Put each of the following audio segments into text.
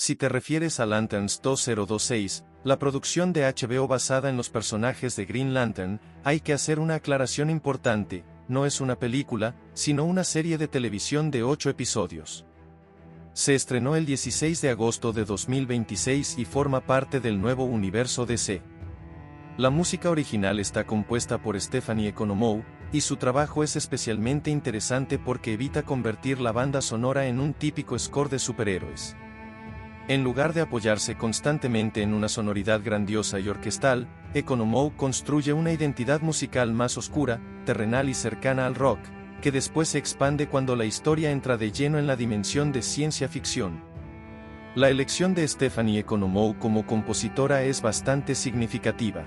Si te refieres a Lanterns 2026, la producción de HBO basada en los personajes de Green Lantern, hay que hacer una aclaración importante: no es una película, sino una serie de televisión de 8 episodios. Se estrenó el 16 de agosto de 2026 y forma parte del nuevo universo DC. La música original está compuesta por Stephanie Economou, y su trabajo es especialmente interesante porque evita convertir la banda sonora en un típico score de superhéroes. En lugar de apoyarse constantemente en una sonoridad grandiosa y orquestal, Economou construye una identidad musical más oscura, terrenal y cercana al rock, que después se expande cuando la historia entra de lleno en la dimensión de ciencia ficción. La elección de Stephanie Economou como compositora es bastante significativa.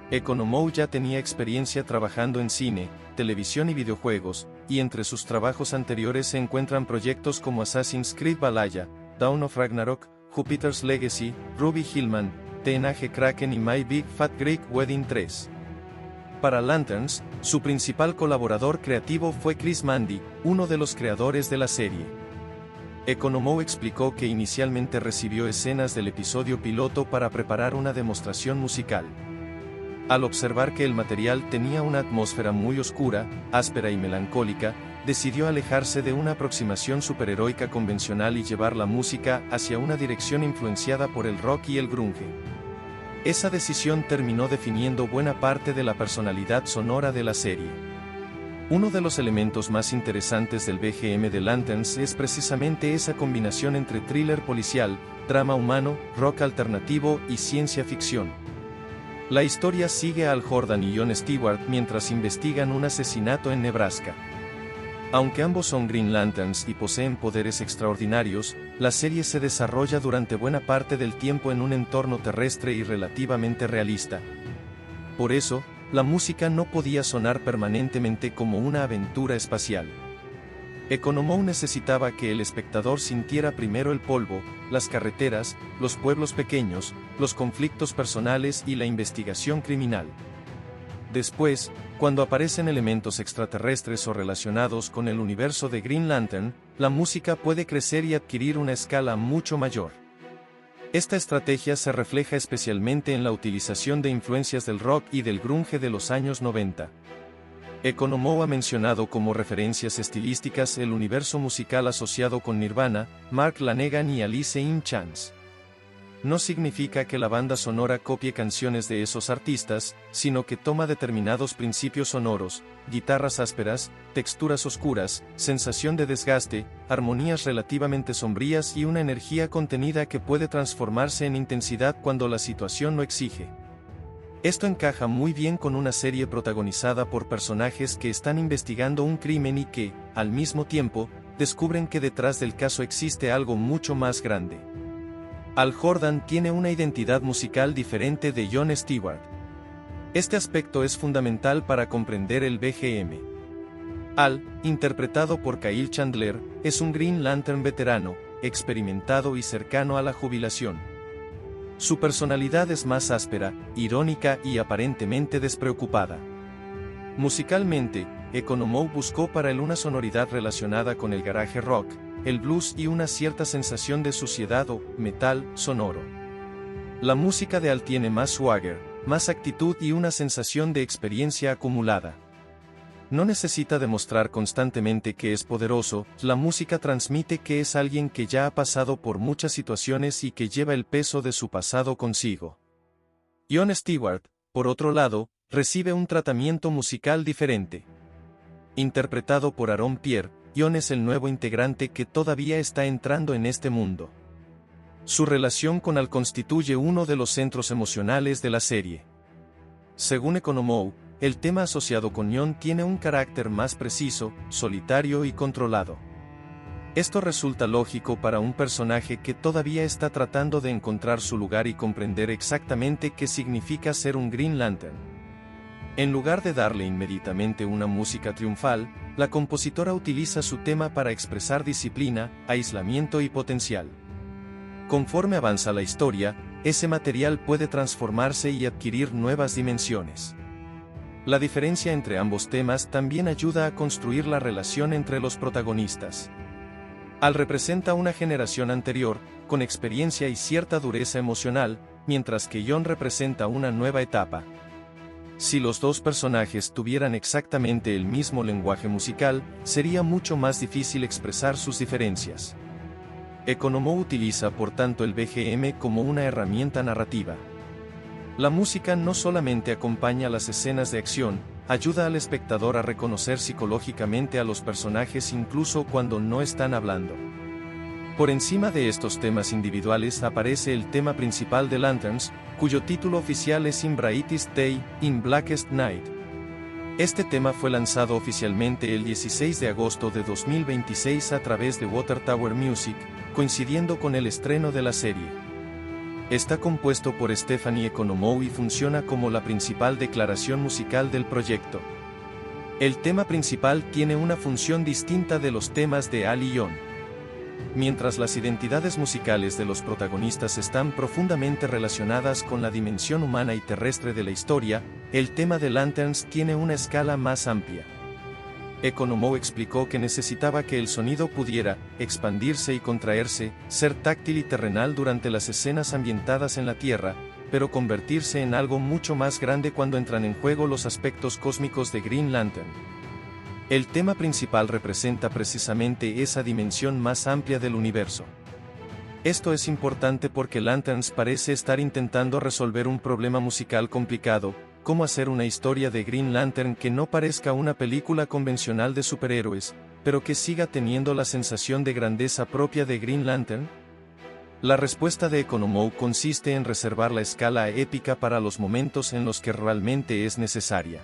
Economou ya tenía experiencia trabajando en cine, televisión y videojuegos, y entre sus trabajos anteriores se encuentran proyectos como Assassin's Creed Valhalla, Dawn of Ragnarok, Jupiter's Legacy, Ruby Hillman, TNG Kraken y My Big Fat Greek Wedding 3. Para Lanterns, su principal colaborador creativo fue Chris Mandy, uno de los creadores de la serie. Economou explicó que inicialmente recibió escenas del episodio piloto para preparar una demostración musical. Al observar que el material tenía una atmósfera muy oscura, áspera y melancólica, decidió alejarse de una aproximación superheroica convencional y llevar la música hacia una dirección influenciada por el rock y el grunge. Esa decisión terminó definiendo buena parte de la personalidad sonora de la serie. Uno de los elementos más interesantes del BGM de Lanterns es precisamente esa combinación entre thriller policial, drama humano, rock alternativo y ciencia ficción. La historia sigue a Hal Jordan y John Stewart mientras investigan un asesinato en Nebraska. Aunque ambos son Green Lanterns y poseen poderes extraordinarios, la serie se desarrolla durante buena parte del tiempo en un entorno terrestre y relativamente realista. Por eso, la música no podía sonar permanentemente como una aventura espacial. Economou necesitaba que el espectador sintiera primero el polvo, las carreteras, los pueblos pequeños, los conflictos personales y la investigación criminal. Después, cuando aparecen elementos extraterrestres o relacionados con el universo de Green Lantern, la música puede crecer y adquirir una escala mucho mayor. Esta estrategia se refleja especialmente en la utilización de influencias del rock y del grunge de los años 90. Economou ha mencionado como referencias estilísticas el universo musical asociado con Nirvana, Mark Lanegan y Alice in Chains. No significa que la banda sonora copie canciones de esos artistas, sino que toma determinados principios sonoros, guitarras ásperas, texturas oscuras, sensación de desgaste, armonías relativamente sombrías y una energía contenida que puede transformarse en intensidad cuando la situación lo exige. Esto encaja muy bien con una serie protagonizada por personajes que están investigando un crimen y que, al mismo tiempo, descubren que detrás del caso existe algo mucho más grande. Hal Jordan tiene una identidad musical diferente de John Stewart. Este aspecto es fundamental para comprender el BGM. Hal, interpretado por Kyle Chandler, es un Green Lantern veterano, experimentado y cercano a la jubilación. Su personalidad es más áspera, irónica y aparentemente despreocupada. Musicalmente, Economou buscó para él una sonoridad relacionada con el garage rock, el blues y una cierta sensación de suciedad o metal sonoro. La música de Hal tiene más swagger, más actitud y una sensación de experiencia acumulada. No necesita demostrar constantemente que es poderoso, la música transmite que es alguien que ya ha pasado por muchas situaciones y que lleva el peso de su pasado consigo. John Stewart, por otro lado, recibe un tratamiento musical diferente. Interpretado por Aaron Pierre, John es el nuevo integrante que todavía está entrando en este mundo. Su relación con Hal constituye uno de los centros emocionales de la serie. Según Economou, el tema asociado con John tiene un carácter más preciso, solitario y controlado. Esto resulta lógico para un personaje que todavía está tratando de encontrar su lugar y comprender exactamente qué significa ser un Green Lantern. En lugar de darle inmediatamente una música triunfal, la compositora utiliza su tema para expresar disciplina, aislamiento y potencial. Conforme avanza la historia, ese material puede transformarse y adquirir nuevas dimensiones. La diferencia entre ambos temas también ayuda a construir la relación entre los protagonistas. Al representa una generación anterior, con experiencia y cierta dureza emocional, mientras que John representa una nueva etapa. Si los dos personajes tuvieran exactamente el mismo lenguaje musical, sería mucho más difícil expresar sus diferencias. Economou utiliza por tanto el BGM como una herramienta narrativa. La música no solamente acompaña las escenas de acción, ayuda al espectador a reconocer psicológicamente a los personajes incluso cuando no están hablando. Por encima de estos temas individuales aparece el tema principal de Lanterns, cuyo título oficial es In Brightest Day, In Blackest Night. Este tema fue lanzado oficialmente el 16 de agosto de 2026 a través de Water Tower Music, coincidiendo con el estreno de la serie. Está compuesto por Stephanie Economou y funciona como la principal declaración musical del proyecto. El tema principal tiene una función distinta de los temas de Al y John. Mientras las identidades musicales de los protagonistas están profundamente relacionadas con la dimensión humana y terrestre de la historia, el tema de Lanterns tiene una escala más amplia. Economou explicó que necesitaba que el sonido pudiera expandirse y contraerse, ser táctil y terrenal durante las escenas ambientadas en la Tierra, pero convertirse en algo mucho más grande cuando entran en juego los aspectos cósmicos de Green Lantern. El tema principal representa precisamente esa dimensión más amplia del universo. Esto es importante porque Lanterns parece estar intentando resolver un problema musical complicado, cómo hacer una historia de Green Lantern que no parezca una película convencional de superhéroes, pero que siga teniendo la sensación de grandeza propia de Green Lantern. La respuesta de Economou consiste en reservar la escala épica para los momentos en los que realmente es necesaria.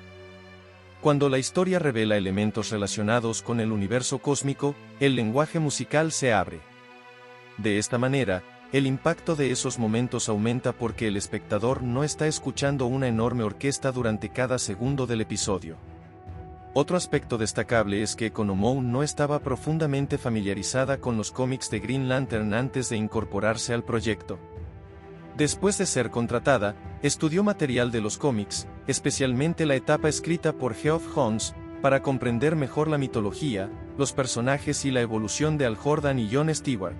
Cuando la historia revela elementos relacionados con el universo cósmico, el lenguaje musical se abre. De esta manera, el impacto de esos momentos aumenta porque el espectador no está escuchando una enorme orquesta durante cada segundo del episodio. Otro aspecto destacable es que Economou no estaba profundamente familiarizada con los cómics de Green Lantern antes de incorporarse al proyecto. Después de ser contratada, estudió material de los cómics, especialmente la etapa escrita por Geoff Johns, para comprender mejor la mitología, los personajes y la evolución de Al Jordan y John Stewart.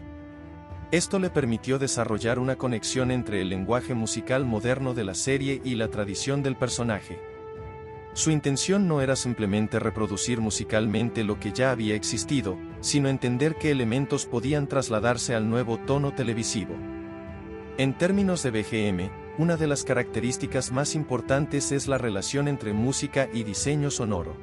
Esto le permitió desarrollar una conexión entre el lenguaje musical moderno de la serie y la tradición del personaje. Su intención no era simplemente reproducir musicalmente lo que ya había existido, sino entender qué elementos podían trasladarse al nuevo tono televisivo. En términos de BGM, una de las características más importantes es la relación entre música y diseño sonoro.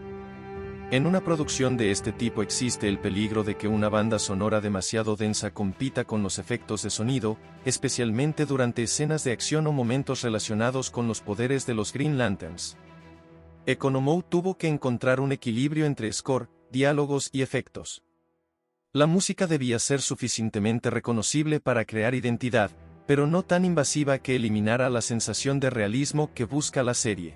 En una producción de este tipo existe el peligro de que una banda sonora demasiado densa compita con los efectos de sonido, especialmente durante escenas de acción o momentos relacionados con los poderes de los Green Lanterns. Economou tuvo que encontrar un equilibrio entre score, diálogos y efectos. La música debía ser suficientemente reconocible para crear identidad, pero no tan invasiva que eliminara la sensación de realismo que busca la serie.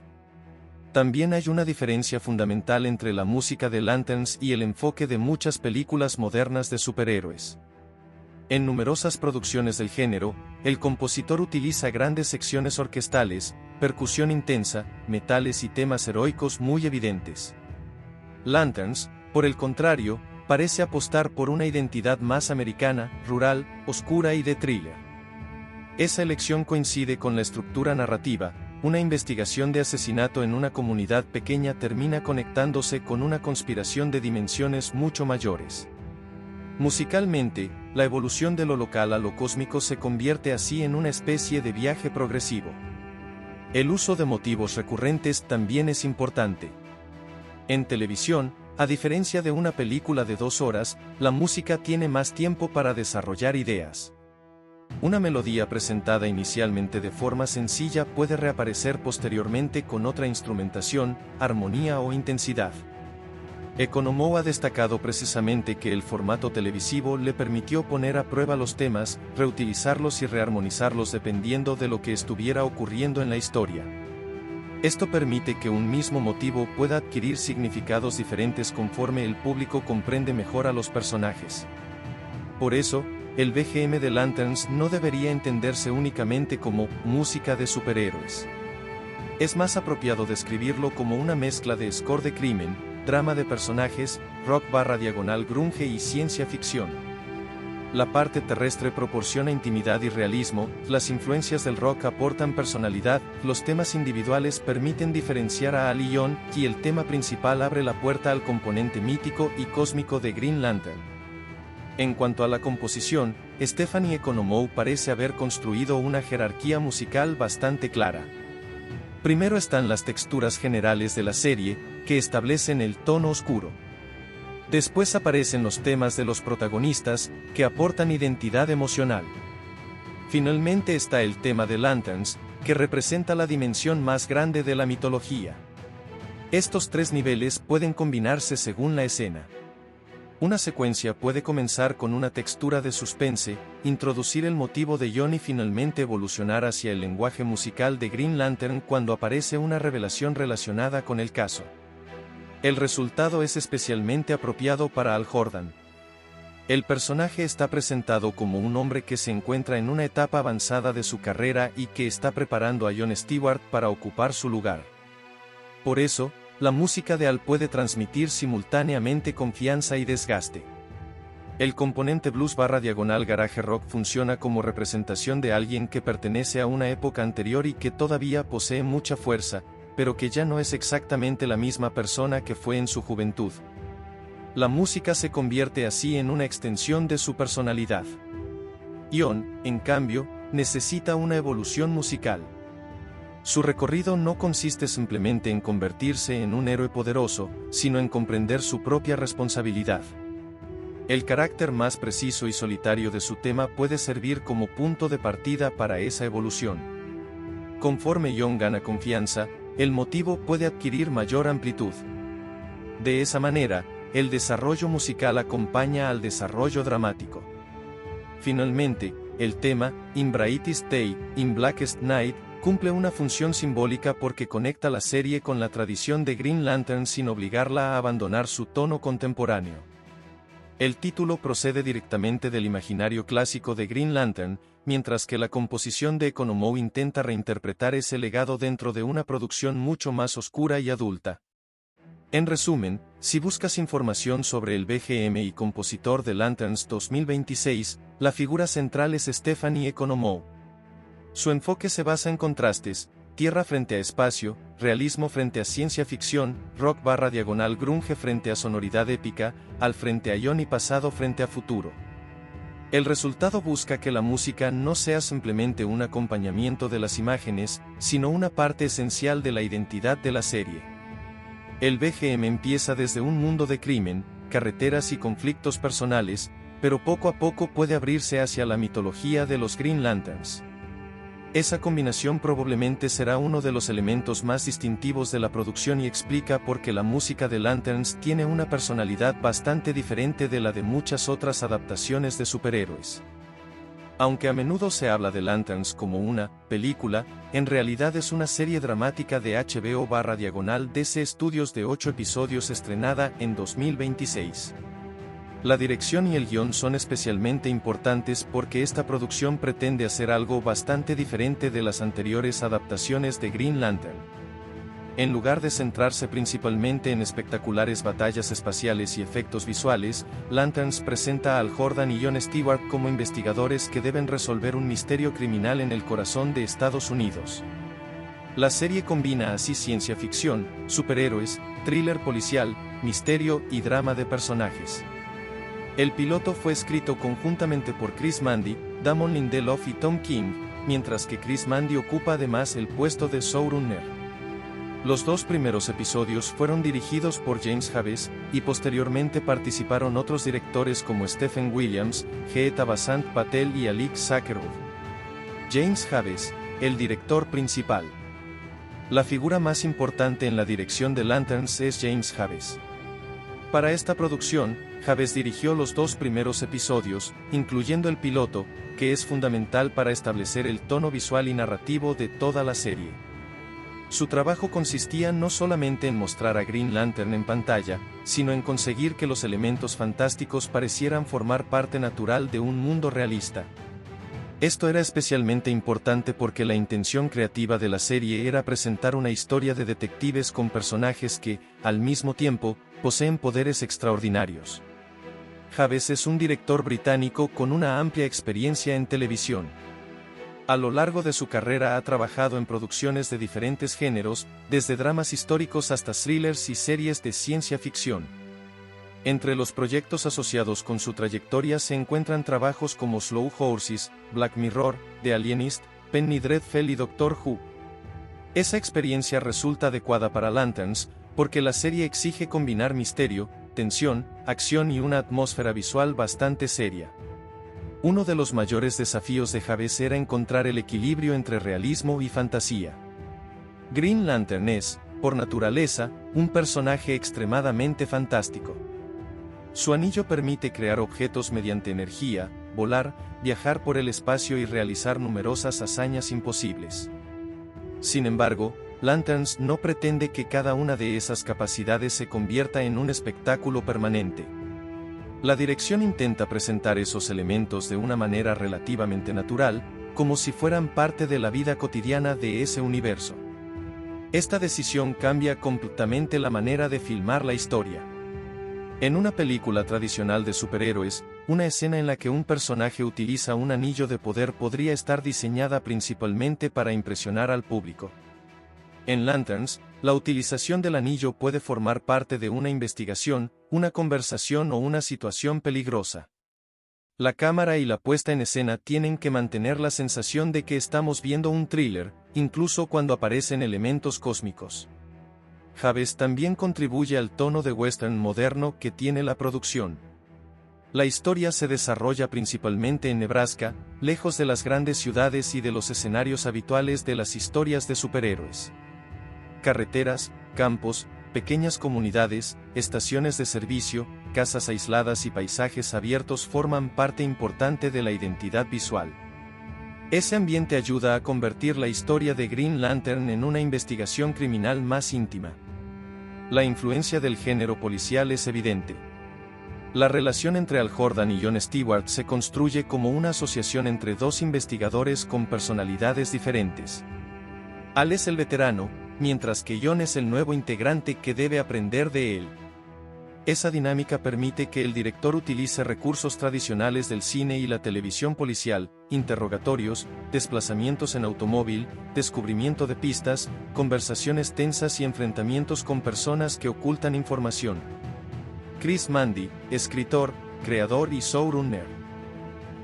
También hay una diferencia fundamental entre la música de Lanterns y el enfoque de muchas películas modernas de superhéroes. En numerosas producciones del género, el compositor utiliza grandes secciones orquestales, percusión intensa, metales y temas heroicos muy evidentes. Lanterns, por el contrario, parece apostar por una identidad más americana, rural, oscura y de thriller. Esa elección coincide con la estructura narrativa. Una investigación de asesinato en una comunidad pequeña termina conectándose con una conspiración de dimensiones mucho mayores. Musicalmente, la evolución de lo local a lo cósmico se convierte así en una especie de viaje progresivo. El uso de motivos recurrentes también es importante. En televisión, a diferencia de una película de 2 horas, la música tiene más tiempo para desarrollar ideas. Una melodía presentada inicialmente de forma sencilla puede reaparecer posteriormente con otra instrumentación, armonía o intensidad. Economou ha destacado precisamente que el formato televisivo le permitió poner a prueba los temas, reutilizarlos y rearmonizarlos dependiendo de lo que estuviera ocurriendo en la historia. Esto permite que un mismo motivo pueda adquirir significados diferentes conforme el público comprende mejor a los personajes. Por eso, el BGM de Lanterns no debería entenderse únicamente como música de superhéroes. Es más apropiado describirlo como una mezcla de score de crimen, drama de personajes, rock / grunge y ciencia ficción. La parte terrestre proporciona intimidad y realismo, las influencias del rock aportan personalidad, los temas individuales permiten diferenciar a Al y John, y el tema principal abre la puerta al componente mítico y cósmico de Green Lantern. En cuanto a la composición, Stephanie Economou parece haber construido una jerarquía musical bastante clara. Primero están las texturas generales de la serie, que establecen el tono oscuro. Después aparecen los temas de los protagonistas, que aportan identidad emocional. Finalmente está el tema de Lanterns, que representa la dimensión más grande de la mitología. Estos tres niveles pueden combinarse según la escena. Una secuencia puede comenzar con una textura de suspense, introducir el motivo de John y finalmente evolucionar hacia el lenguaje musical de Green Lantern cuando aparece una revelación relacionada con el caso. El resultado es especialmente apropiado para Hal Jordan. El personaje está presentado como un hombre que se encuentra en una etapa avanzada de su carrera y que está preparando a John Stewart para ocupar su lugar. Por eso, la música de Hal puede transmitir simultáneamente confianza y desgaste. El componente blues/garage rock funciona como representación de alguien que pertenece a una época anterior y que todavía posee mucha fuerza, pero que ya no es exactamente la misma persona que fue en su juventud. La música se convierte así en una extensión de su personalidad. John, en cambio, necesita una evolución musical. Su recorrido no consiste simplemente en convertirse en un héroe poderoso, sino en comprender su propia responsabilidad. El carácter más preciso y solitario de su tema puede servir como punto de partida para esa evolución. Conforme John gana confianza, el motivo puede adquirir mayor amplitud. De esa manera, el desarrollo musical acompaña al desarrollo dramático. Finalmente, el tema, In Brightest Day, In Blackest Night, cumple una función simbólica porque conecta la serie con la tradición de Green Lantern sin obligarla a abandonar su tono contemporáneo. El título procede directamente del imaginario clásico de Green Lantern, mientras que la composición de Economou intenta reinterpretar ese legado dentro de una producción mucho más oscura y adulta. En resumen, si buscas información sobre el BGM y compositor de Lanterns 2026, la figura central es Stephanie Economou. Su enfoque se basa en contrastes, tierra frente a espacio, realismo frente a ciencia ficción, rock/grunge frente a sonoridad épica, al frente a John y pasado frente a futuro. El resultado busca que la música no sea simplemente un acompañamiento de las imágenes, sino una parte esencial de la identidad de la serie. El BGM empieza desde un mundo de crimen, carreteras y conflictos personales, pero poco a poco puede abrirse hacia la mitología de los Green Lanterns. Esa combinación probablemente será uno de los elementos más distintivos de la producción y explica por qué la música de Lanterns tiene una personalidad bastante diferente de la de muchas otras adaptaciones de superhéroes. Aunque a menudo se habla de Lanterns como una película, en realidad es una serie dramática de HBO/DC Studios de 8 episodios estrenada en 2026. La dirección y el guión son especialmente importantes porque esta producción pretende hacer algo bastante diferente de las anteriores adaptaciones de Green Lantern. En lugar de centrarse principalmente en espectaculares batallas espaciales y efectos visuales, Lanterns presenta a Hal Jordan y John Stewart como investigadores que deben resolver un misterio criminal en el corazón de Estados Unidos. La serie combina así ciencia ficción, superhéroes, thriller policial, misterio y drama de personajes. El piloto fue escrito conjuntamente por Chris Mandy, Damon Lindelof y Tom King, mientras que Chris Mandy ocupa además el puesto de showrunner. Los dos primeros episodios fueron dirigidos por James Haves, y posteriormente participaron otros directores como Stephen Williams, Geeta Basant Patel y Alik Sakharov. James Haves, el director principal. La figura más importante en la dirección de Lanterns es James Haves. Para esta producción, Haves dirigió los dos primeros episodios, incluyendo el piloto, que es fundamental para establecer el tono visual y narrativo de toda la serie. Su trabajo consistía no solamente en mostrar a Green Lantern en pantalla, sino en conseguir que los elementos fantásticos parecieran formar parte natural de un mundo realista. Esto era especialmente importante porque la intención creativa de la serie era presentar una historia de detectives con personajes que, al mismo tiempo, poseen poderes extraordinarios. Javes es un director británico con una amplia experiencia en televisión. A lo largo de su carrera ha trabajado en producciones de diferentes géneros, desde dramas históricos hasta thrillers y series de ciencia ficción. Entre los proyectos asociados con su trayectoria se encuentran trabajos como Slow Horses, Black Mirror, The Alienist, Penny Dreadful y Doctor Who. Esa experiencia resulta adecuada para Lanterns, porque la serie exige combinar misterio, tensión, acción y una atmósfera visual bastante seria. Uno de los mayores desafíos de Javes era encontrar el equilibrio entre realismo y fantasía. Green Lantern es, por naturaleza, un personaje extremadamente fantástico. Su anillo permite crear objetos mediante energía, volar, viajar por el espacio y realizar numerosas hazañas imposibles. Sin embargo, Lanterns no pretende que cada una de esas capacidades se convierta en un espectáculo permanente. La dirección intenta presentar esos elementos de una manera relativamente natural, como si fueran parte de la vida cotidiana de ese universo. Esta decisión cambia completamente la manera de filmar la historia. En una película tradicional de superhéroes, una escena en la que un personaje utiliza un anillo de poder podría estar diseñada principalmente para impresionar al público. En Lanterns, la utilización del anillo puede formar parte de una investigación, una conversación o una situación peligrosa. La cámara y la puesta en escena tienen que mantener la sensación de que estamos viendo un thriller, incluso cuando aparecen elementos cósmicos. Javes también contribuye al tono de western moderno que tiene la producción. La historia se desarrolla principalmente en Nebraska, lejos de las grandes ciudades y de los escenarios habituales de las historias de superhéroes. Carreteras, campos, pequeñas comunidades, estaciones de servicio, casas aisladas y paisajes abiertos forman parte importante de la identidad visual. Ese ambiente ayuda a convertir la historia de Green Lantern en una investigación criminal más íntima. La influencia del género policial es evidente. La relación entre Hal Jordan y Jon Stewart se construye como una asociación entre dos investigadores con personalidades diferentes. Hal es el veterano, mientras que Jon es el nuevo integrante que debe aprender de él. Esa dinámica permite que el director utilice recursos tradicionales del cine y la televisión policial, interrogatorios, desplazamientos en automóvil, descubrimiento de pistas, conversaciones tensas y enfrentamientos con personas que ocultan información. Chris Mandy, escritor, creador y showrunner.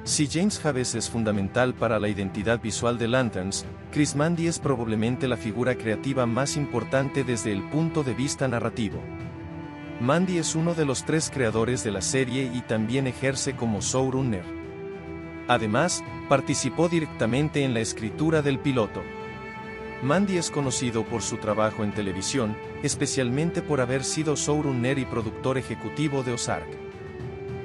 Si James Javes es fundamental para la identidad visual de Lanterns, Chris Mandy es probablemente la figura creativa más importante desde el punto de vista narrativo. Mandy es uno de los 3 creadores de la serie y también ejerce como showrunner. Además, participó directamente en la escritura del piloto. Mandy es conocido por su trabajo en televisión, especialmente por haber sido showrunner y productor ejecutivo de Ozark.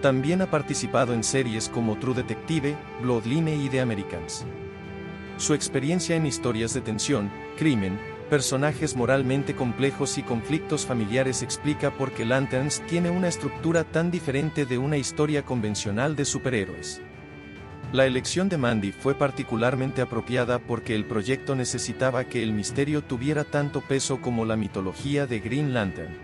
También ha participado en series como True Detective, Bloodline y The Americans. Su experiencia en historias de tensión, crimen, personajes moralmente complejos y conflictos familiares explica por qué Lanterns tiene una estructura tan diferente de una historia convencional de superhéroes. La elección de Mandy fue particularmente apropiada porque el proyecto necesitaba que el misterio tuviera tanto peso como la mitología de Green Lantern.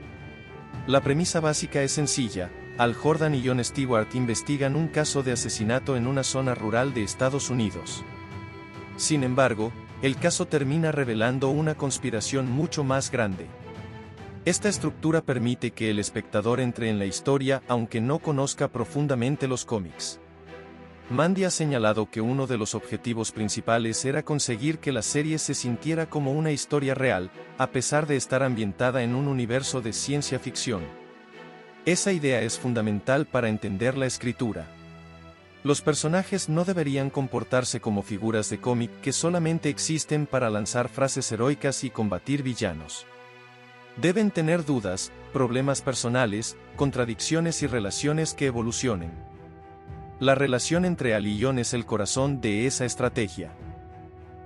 La premisa básica es sencilla: Hal Jordan y Jon Stewart investigan un caso de asesinato en una zona rural de Estados Unidos. Sin embargo, el caso termina revelando una conspiración mucho más grande. Esta estructura permite que el espectador entre en la historia aunque no conozca profundamente los cómics. Mandy ha señalado que uno de los objetivos principales era conseguir que la serie se sintiera como una historia real, a pesar de estar ambientada en un universo de ciencia ficción. Esa idea es fundamental para entender la escritura. Los personajes no deberían comportarse como figuras de cómic que solamente existen para lanzar frases heroicas y combatir villanos. Deben tener dudas, problemas personales, contradicciones y relaciones que evolucionen. La relación entre Hal y Jon es el corazón de esa estrategia.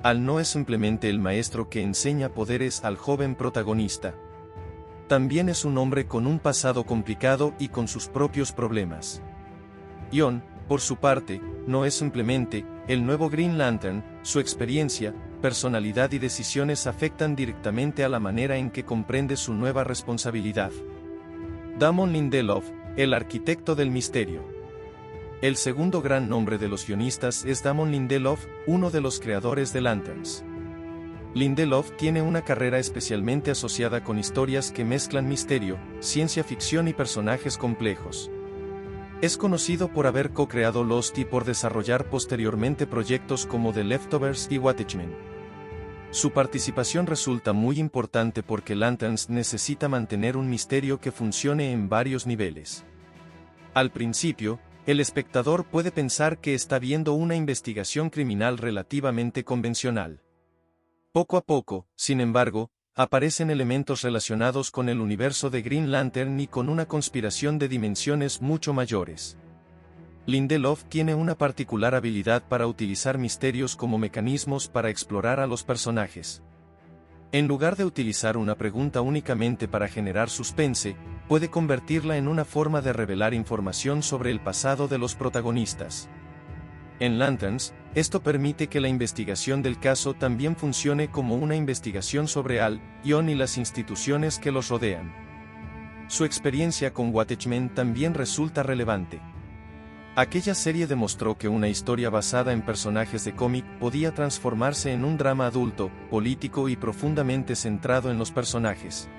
Hal no es simplemente el maestro que enseña poderes al joven protagonista. También es un hombre con un pasado complicado y con sus propios problemas. Jon, por su parte, no es simplemente el nuevo Green Lantern, su experiencia, personalidad y decisiones afectan directamente a la manera en que comprende su nueva responsabilidad. Damon Lindelof, el arquitecto del misterio. El segundo gran nombre de los guionistas es Damon Lindelof, uno de los creadores de Lanterns. Lindelof tiene una carrera especialmente asociada con historias que mezclan misterio, ciencia ficción y personajes complejos. Es conocido por haber co-creado Lost y por desarrollar posteriormente proyectos como The Leftovers y Watchmen. Su participación resulta muy importante porque Lanterns necesita mantener un misterio que funcione en varios niveles. Al principio, el espectador puede pensar que está viendo una investigación criminal relativamente convencional. Poco a poco, sin embargo, aparecen elementos relacionados con el universo de Green Lantern y con una conspiración de dimensiones mucho mayores. Lindelof tiene una particular habilidad para utilizar misterios como mecanismos para explorar a los personajes. En lugar de utilizar una pregunta únicamente para generar suspense, puede convertirla en una forma de revelar información sobre el pasado de los protagonistas. En Lanterns, esto permite que la investigación del caso también funcione como una investigación sobre Al-Ion y las instituciones que los rodean. Su experiencia con Watchmen también resulta relevante. Aquella serie demostró que una historia basada en personajes de cómic podía transformarse en un drama adulto, político y profundamente centrado en los personajes.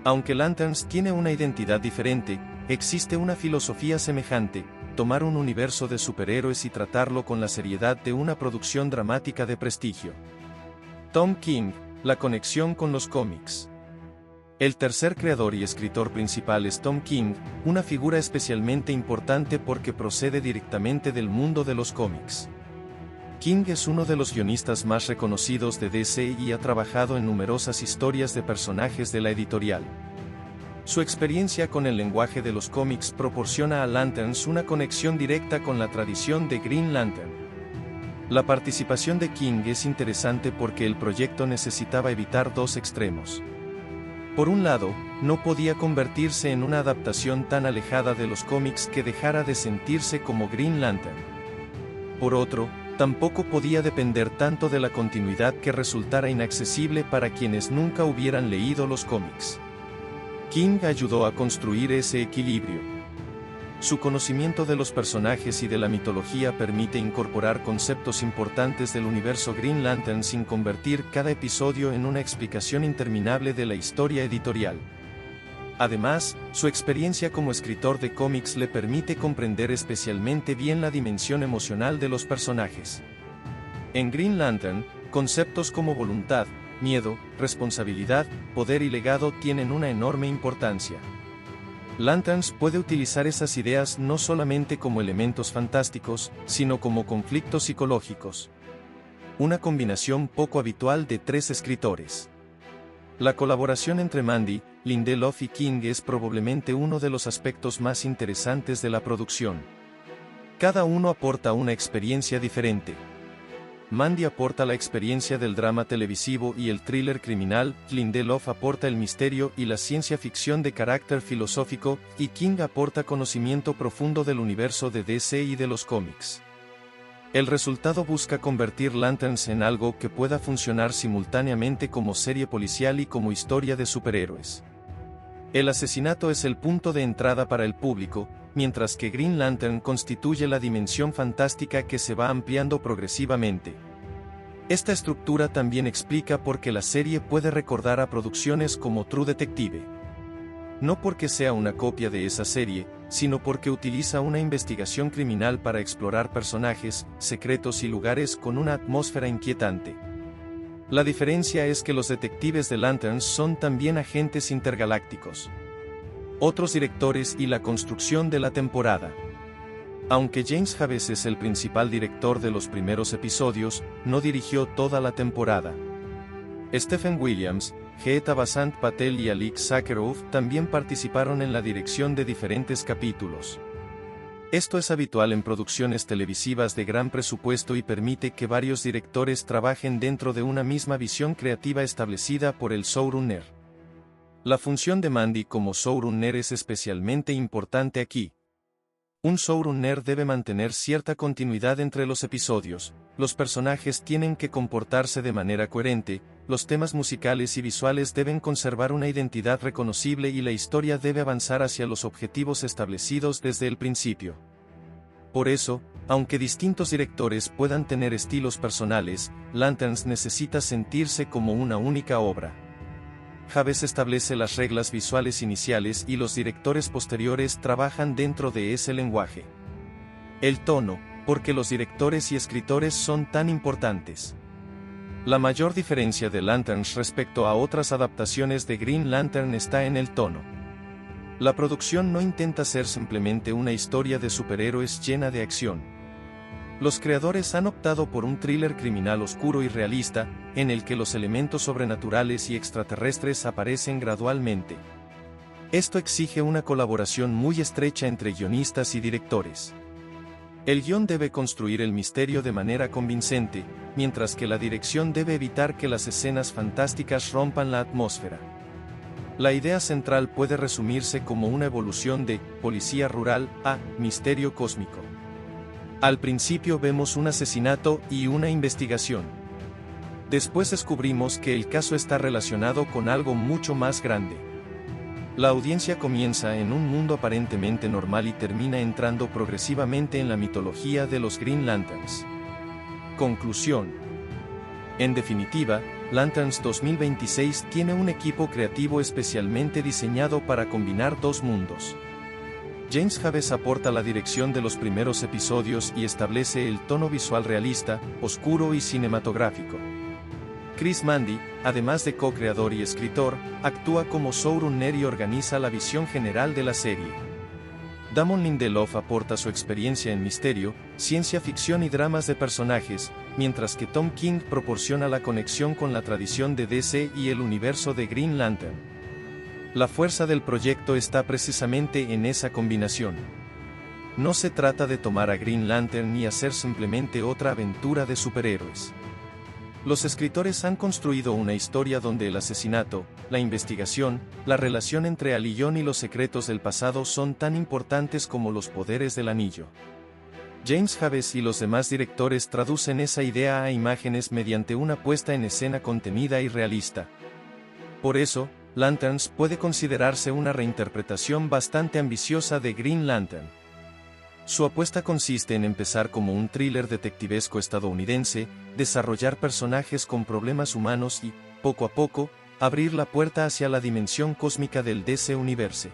Aunque Lanterns tiene una identidad diferente, existe una filosofía semejante: tomar un universo de superhéroes y tratarlo con la seriedad de una producción dramática de prestigio. Tom King, la conexión con los cómics. El tercer creador y escritor principal es Tom King, una figura especialmente importante porque procede directamente del mundo de los cómics. King es uno de los guionistas más reconocidos de DC y ha trabajado en numerosas historias de personajes de la editorial. Su experiencia con el lenguaje de los cómics proporciona a Lanterns una conexión directa con la tradición de Green Lantern. La participación de King es interesante porque el proyecto necesitaba evitar dos extremos. Por un lado, no podía convertirse en una adaptación tan alejada de los cómics que dejara de sentirse como Green Lantern. Por otro, tampoco podía depender tanto de la continuidad que resultara inaccesible para quienes nunca hubieran leído los cómics. King ayudó a construir ese equilibrio. Su conocimiento de los personajes y de la mitología permite incorporar conceptos importantes del universo Green Lantern sin convertir cada episodio en una explicación interminable de la historia editorial. Además, su experiencia como escritor de cómics le permite comprender especialmente bien la dimensión emocional de los personajes. En Green Lantern, conceptos como voluntad, miedo, responsabilidad, poder y legado tienen una enorme importancia. Lanterns puede utilizar esas ideas no solamente como elementos fantásticos, sino como conflictos psicológicos. Una combinación poco habitual de tres escritores. La colaboración entre Mandy, Lindelof y King es probablemente uno de los aspectos más interesantes de la producción. Cada uno aporta una experiencia diferente. Mandy aporta la experiencia del drama televisivo y el thriller criminal, Lindelof aporta el misterio y la ciencia ficción de carácter filosófico, y King aporta conocimiento profundo del universo de DC y de los cómics. El resultado busca convertir Lanterns en algo que pueda funcionar simultáneamente como serie policial y como historia de superhéroes. El asesinato es el punto de entrada para el público, mientras que Green Lantern constituye la dimensión fantástica que se va ampliando progresivamente. Esta estructura también explica por qué la serie puede recordar a producciones como True Detective. No porque sea una copia de esa serie, sino porque utiliza una investigación criminal para explorar personajes, secretos y lugares con una atmósfera inquietante. La diferencia es que los detectives de Lanterns son también agentes intergalácticos. Otros directores y la construcción de la temporada. Aunque James Haves es el principal director de los primeros episodios, no dirigió toda la temporada. Stephen Williams, Geeta Basant Patel y Alik Sakharov también participaron en la dirección de diferentes capítulos. Esto es habitual en producciones televisivas de gran presupuesto y permite que varios directores trabajen dentro de una misma visión creativa establecida por el showrunner. La función de Mandy como showrunner es especialmente importante aquí. Un showrunner debe mantener cierta continuidad entre los episodios, los personajes tienen que comportarse de manera coherente, los temas musicales y visuales deben conservar una identidad reconocible y la historia debe avanzar hacia los objetivos establecidos desde el principio. Por eso, aunque distintos directores puedan tener estilos personales, Lanterns necesita sentirse como una única obra. Haves establece las reglas visuales iniciales y los directores posteriores trabajan dentro de ese lenguaje. El tono, porque los directores y escritores son tan importantes. La mayor diferencia de Lanterns respecto a otras adaptaciones de Green Lantern está en el tono. La producción no intenta ser simplemente una historia de superhéroes llena de acción. Los creadores han optado por un thriller criminal oscuro y realista, en el que los elementos sobrenaturales y extraterrestres aparecen gradualmente. Esto exige una colaboración muy estrecha entre guionistas y directores. El guión debe construir el misterio de manera convincente, mientras que la dirección debe evitar que las escenas fantásticas rompan la atmósfera. La idea central puede resumirse como una evolución de policía rural a misterio cósmico. Al principio vemos un asesinato y una investigación. Después descubrimos que el caso está relacionado con algo mucho más grande. La audiencia comienza en un mundo aparentemente normal y termina entrando progresivamente en la mitología de los Green Lanterns. Conclusión. En definitiva, Lanterns 2026 tiene un equipo creativo especialmente diseñado para combinar dos mundos. James Haves aporta la dirección de los primeros episodios y establece el tono visual realista, oscuro y cinematográfico. Chris Mandy, además de co-creador y escritor, actúa como showrunner y organiza la visión general de la serie. Damon Lindelof aporta su experiencia en misterio, ciencia ficción y dramas de personajes, mientras que Tom King proporciona la conexión con la tradición de DC y el universo de Green Lantern. La fuerza del proyecto está precisamente en esa combinación. No se trata de tomar a Green Lantern ni hacer simplemente otra aventura de superhéroes. Los escritores han construido una historia donde el asesinato, la investigación, la relación entre Al-John y los secretos del pasado son tan importantes como los poderes del anillo. James Haves y los demás directores traducen esa idea a imágenes mediante una puesta en escena contenida y realista. Por eso, Lanterns puede considerarse una reinterpretación bastante ambiciosa de Green Lantern. Su apuesta consiste en empezar como un thriller detectivesco estadounidense, desarrollar personajes con problemas humanos y, poco a poco, abrir la puerta hacia la dimensión cósmica del DC Universe.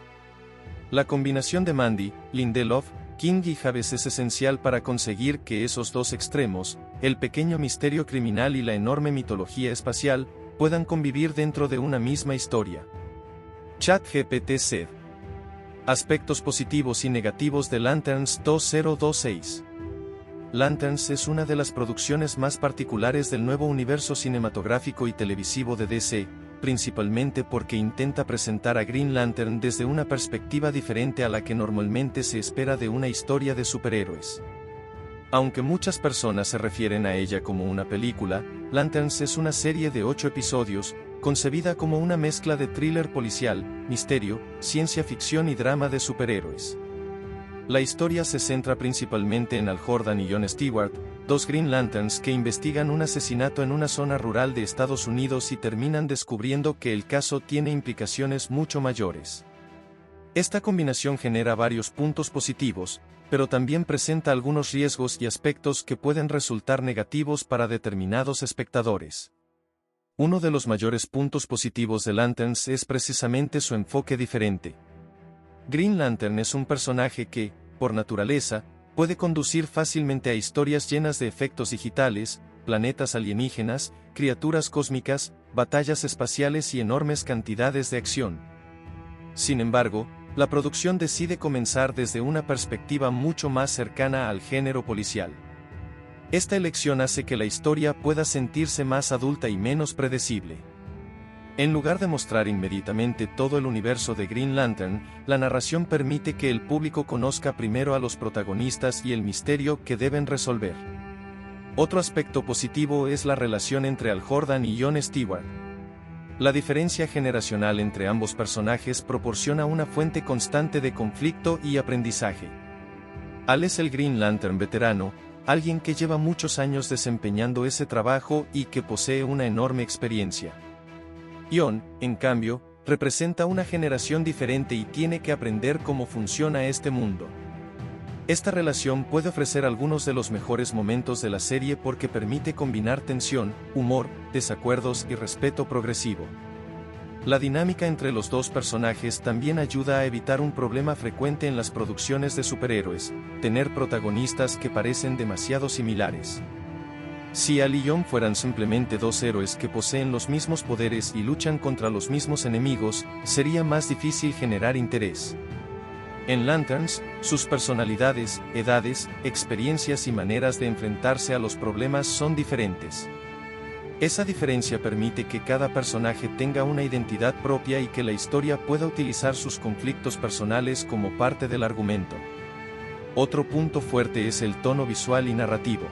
La combinación de Mandy, Lindelof, King y Haves es esencial para conseguir que esos dos extremos, el pequeño misterio criminal y la enorme mitología espacial, puedan convivir dentro de una misma historia. ChatGPT SED. Aspectos positivos y negativos de Lanterns 2026. Lanterns es una de las producciones más particulares del nuevo universo cinematográfico y televisivo de DC, principalmente porque intenta presentar a Green Lantern desde una perspectiva diferente a la que normalmente se espera de una historia de superhéroes. Aunque muchas personas se refieren a ella como una película, Lanterns es una serie de 8 episodios, concebida como una mezcla de thriller policial, misterio, ciencia ficción y drama de superhéroes. La historia se centra principalmente en Al Jordan y John Stewart, dos Green Lanterns que investigan un asesinato en una zona rural de Estados Unidos y terminan descubriendo que el caso tiene implicaciones mucho mayores. Esta combinación genera varios puntos positivos, pero también presenta algunos riesgos y aspectos que pueden resultar negativos para determinados espectadores. Uno de los mayores puntos positivos de Lanterns es precisamente su enfoque diferente. Green Lantern es un personaje que, por naturaleza, puede conducir fácilmente a historias llenas de efectos digitales, planetas alienígenas, criaturas cósmicas, batallas espaciales y enormes cantidades de acción. Sin embargo, la producción decide comenzar desde una perspectiva mucho más cercana al género policial. Esta elección hace que la historia pueda sentirse más adulta y menos predecible. En lugar de mostrar inmediatamente todo el universo de Green Lantern, la narración permite que el público conozca primero a los protagonistas y el misterio que deben resolver. Otro aspecto positivo es la relación entre Al Jordan y John Stewart. La diferencia generacional entre ambos personajes proporciona una fuente constante de conflicto y aprendizaje. Al es el Green Lantern veterano, alguien que lleva muchos años desempeñando ese trabajo y que posee una enorme experiencia. Jon, en cambio, representa una generación diferente y tiene que aprender cómo funciona este mundo. Esta relación puede ofrecer algunos de los mejores momentos de la serie porque permite combinar tensión, humor, desacuerdos y respeto progresivo. La dinámica entre los dos personajes también ayuda a evitar un problema frecuente en las producciones de superhéroes: tener protagonistas que parecen demasiado similares. Si Al y Jon fueran simplemente dos héroes que poseen los mismos poderes y luchan contra los mismos enemigos, sería más difícil generar interés. En Lanterns, sus personalidades, edades, experiencias y maneras de enfrentarse a los problemas son diferentes. Esa diferencia permite que cada personaje tenga una identidad propia y que la historia pueda utilizar sus conflictos personales como parte del argumento. Otro punto fuerte es el tono visual y narrativo.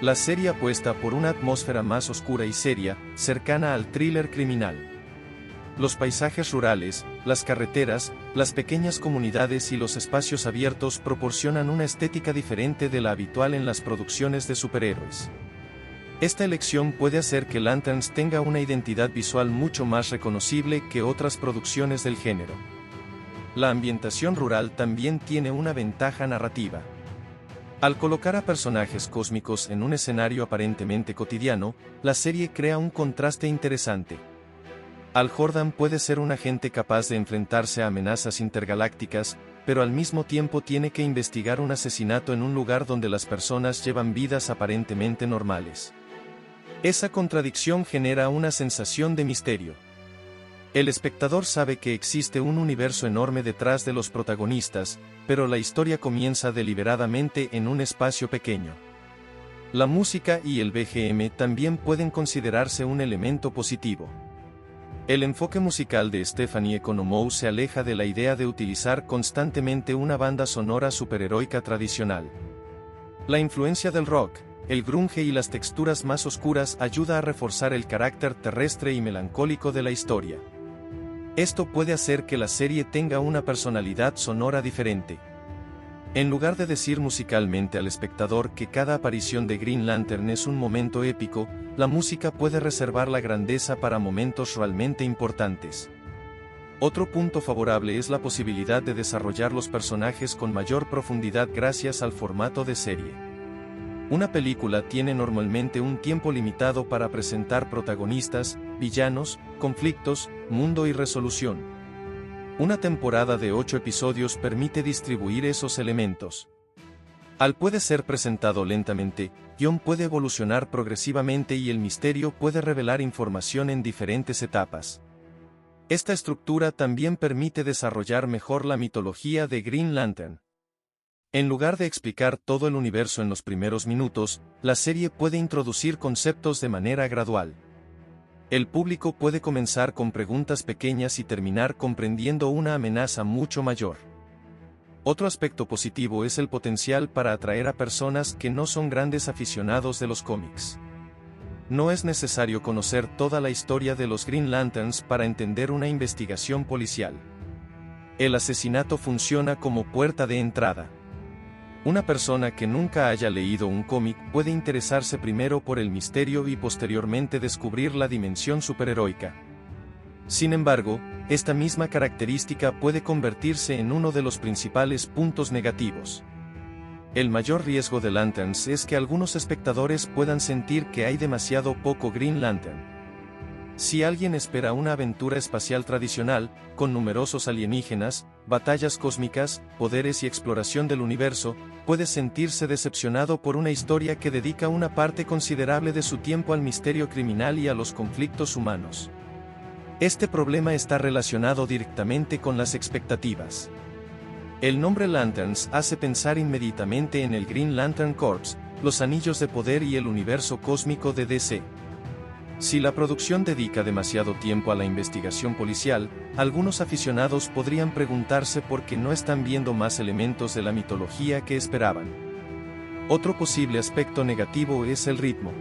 La serie apuesta por una atmósfera más oscura y seria, cercana al thriller criminal. Los paisajes rurales, las carreteras, las pequeñas comunidades y los espacios abiertos proporcionan una estética diferente de la habitual en las producciones de superhéroes. Esta elección puede hacer que Lanterns tenga una identidad visual mucho más reconocible que otras producciones del género. La ambientación rural también tiene una ventaja narrativa. Al colocar a personajes cósmicos en un escenario aparentemente cotidiano, la serie crea un contraste interesante. Hal Jordan puede ser un agente capaz de enfrentarse a amenazas intergalácticas, pero al mismo tiempo tiene que investigar un asesinato en un lugar donde las personas llevan vidas aparentemente normales. Esa contradicción genera una sensación de misterio. El espectador sabe que existe un universo enorme detrás de los protagonistas, pero la historia comienza deliberadamente en un espacio pequeño. La música y el BGM también pueden considerarse un elemento positivo. El enfoque musical de Stephanie Economou se aleja de la idea de utilizar constantemente una banda sonora superheroica tradicional. La influencia del rock, el grunge y las texturas más oscuras ayuda a reforzar el carácter terrestre y melancólico de la historia. Esto puede hacer que la serie tenga una personalidad sonora diferente. En lugar de decir musicalmente al espectador que cada aparición de Green Lantern es un momento épico, la música puede reservar la grandeza para momentos realmente importantes. Otro punto favorable es la posibilidad de desarrollar los personajes con mayor profundidad gracias al formato de serie. Una película tiene normalmente un tiempo limitado para presentar protagonistas, villanos, conflictos, mundo y resolución. Una temporada de 8 episodios permite distribuir esos elementos. Al puede ser presentado lentamente, Jon puede evolucionar progresivamente y el misterio puede revelar información en diferentes etapas. Esta estructura también permite desarrollar mejor la mitología de Green Lantern. En lugar de explicar todo el universo en los primeros minutos, la serie puede introducir conceptos de manera gradual. El público puede comenzar con preguntas pequeñas y terminar comprendiendo una amenaza mucho mayor. Otro aspecto positivo es el potencial para atraer a personas que no son grandes aficionados de los cómics. No es necesario conocer toda la historia de los Green Lanterns para entender una investigación policial. El asesinato funciona como puerta de entrada. Una persona que nunca haya leído un cómic puede interesarse primero por el misterio y posteriormente descubrir la dimensión superheroica. Sin embargo, esta misma característica puede convertirse en uno de los principales puntos negativos. El mayor riesgo de Lanterns es que algunos espectadores puedan sentir que hay demasiado poco Green Lantern. Si alguien espera una aventura espacial tradicional, con numerosos alienígenas, batallas cósmicas, poderes y exploración del universo, puede sentirse decepcionado por una historia que dedica una parte considerable de su tiempo al misterio criminal y a los conflictos humanos. Este problema está relacionado directamente con las expectativas. El nombre Lanterns hace pensar inmediatamente en el Green Lantern Corps, los anillos de poder y el universo cósmico de DC. Si la producción dedica demasiado tiempo a la investigación policial, algunos aficionados podrían preguntarse por qué no están viendo más elementos de la mitología que esperaban. Otro posible aspecto negativo es el ritmo.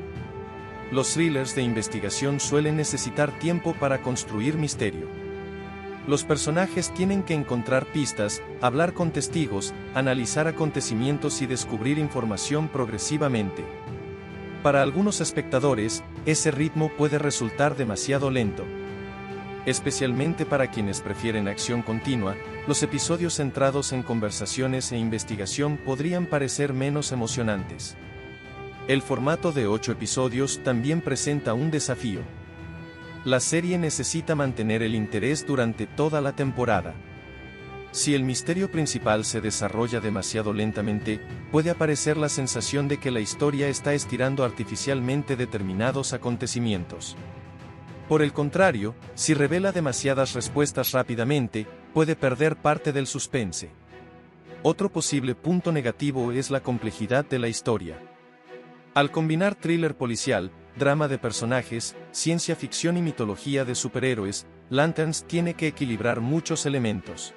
Los thrillers de investigación suelen necesitar tiempo para construir misterio. Los personajes tienen que encontrar pistas, hablar con testigos, analizar acontecimientos y descubrir información progresivamente. Para algunos espectadores, ese ritmo puede resultar demasiado lento. Especialmente para quienes prefieren acción continua, los episodios centrados en conversaciones e investigación podrían parecer menos emocionantes. El formato de 8 episodios también presenta un desafío. La serie necesita mantener el interés durante toda la temporada. Si el misterio principal se desarrolla demasiado lentamente, puede aparecer la sensación de que la historia está estirando artificialmente determinados acontecimientos. Por el contrario, si revela demasiadas respuestas rápidamente, puede perder parte del suspense. Otro posible punto negativo es la complejidad de la historia. Al combinar thriller policial, drama de personajes, ciencia ficción y mitología de superhéroes, Lanterns tiene que equilibrar muchos elementos.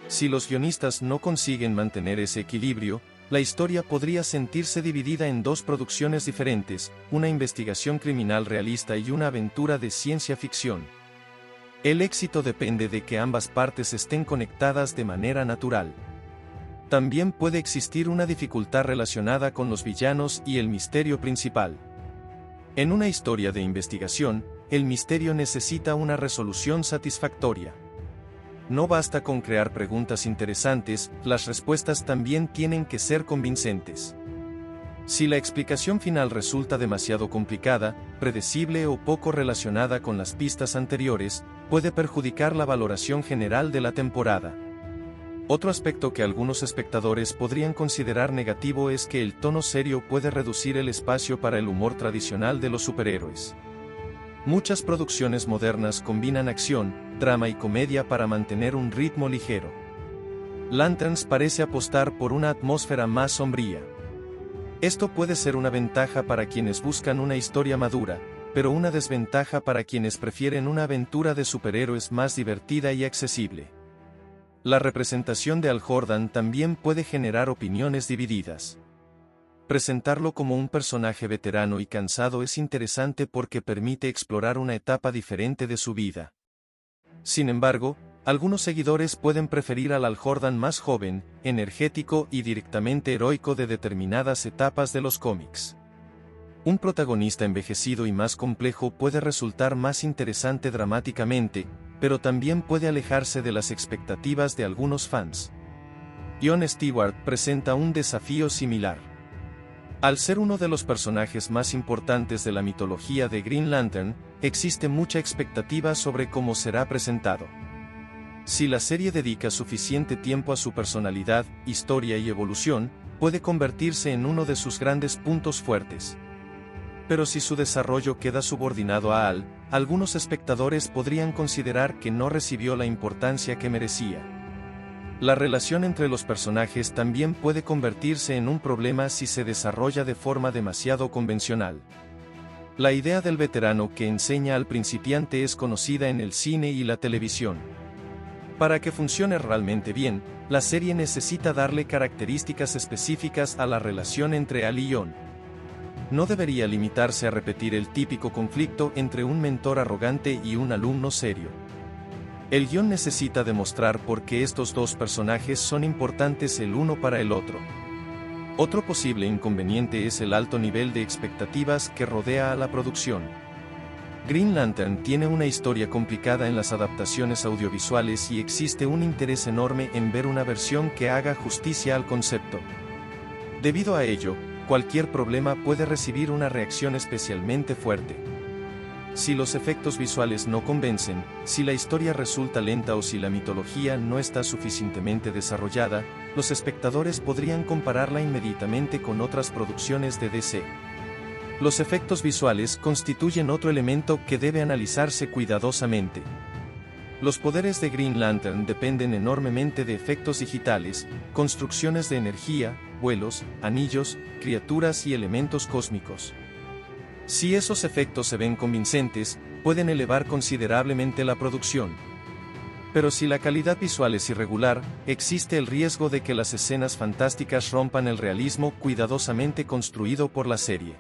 Si los guionistas no consiguen mantener ese equilibrio, la historia podría sentirse dividida en dos producciones diferentes, una investigación criminal realista y una aventura de ciencia ficción. El éxito depende de que ambas partes estén conectadas de manera natural. También puede existir una dificultad relacionada con los villanos y el misterio principal. En una historia de investigación, el misterio necesita una resolución satisfactoria. No basta con crear preguntas interesantes, las respuestas también tienen que ser convincentes. Si la explicación final resulta demasiado complicada, predecible o poco relacionada con las pistas anteriores, puede perjudicar la valoración general de la temporada. Otro aspecto que algunos espectadores podrían considerar negativo es que el tono serio puede reducir el espacio para el humor tradicional de los superhéroes. Muchas producciones modernas combinan acción, drama y comedia para mantener un ritmo ligero. Lanterns parece apostar por una atmósfera más sombría. Esto puede ser una ventaja para quienes buscan una historia madura, pero una desventaja para quienes prefieren una aventura de superhéroes más divertida y accesible. La representación de Hal Jordan también puede generar opiniones divididas. Presentarlo como un personaje veterano y cansado es interesante porque permite explorar una etapa diferente de su vida. Sin embargo, algunos seguidores pueden preferir al Hal Jordan más joven, energético y directamente heroico de determinadas etapas de los cómics. Un protagonista envejecido y más complejo puede resultar más interesante dramáticamente, pero también puede alejarse de las expectativas de algunos fans. Jon Stewart presenta un desafío similar. Al ser uno de los personajes más importantes de la mitología de Green Lantern, existe mucha expectativa sobre cómo será presentado. Si la serie dedica suficiente tiempo a su personalidad, historia y evolución, puede convertirse en uno de sus grandes puntos fuertes. Pero si su desarrollo queda subordinado a Hal, algunos espectadores podrían considerar que no recibió la importancia que merecía. La relación entre los personajes también puede convertirse en un problema si se desarrolla de forma demasiado convencional. La idea del veterano que enseña al principiante es conocida en el cine y la televisión. Para que funcione realmente bien, la serie necesita darle características específicas a la relación entre Hal y Jon. No debería limitarse a repetir el típico conflicto entre un mentor arrogante y un alumno serio. El guión necesita demostrar por qué estos dos personajes son importantes el uno para el otro. Otro posible inconveniente es el alto nivel de expectativas que rodea a la producción. Green Lantern tiene una historia complicada en las adaptaciones audiovisuales y existe un interés enorme en ver una versión que haga justicia al concepto. Debido a ello, cualquier problema puede recibir una reacción especialmente fuerte. Si los efectos visuales no convencen, si la historia resulta lenta o si la mitología no está suficientemente desarrollada, los espectadores podrían compararla inmediatamente con otras producciones de DC. Los efectos visuales constituyen otro elemento que debe analizarse cuidadosamente. Los poderes de Green Lantern dependen enormemente de efectos digitales, construcciones de energía, vuelos, anillos, criaturas y elementos cósmicos. Si esos efectos se ven convincentes, pueden elevar considerablemente la producción. Pero si la calidad visual es irregular, existe el riesgo de que las escenas fantásticas rompan el realismo cuidadosamente construido por la serie.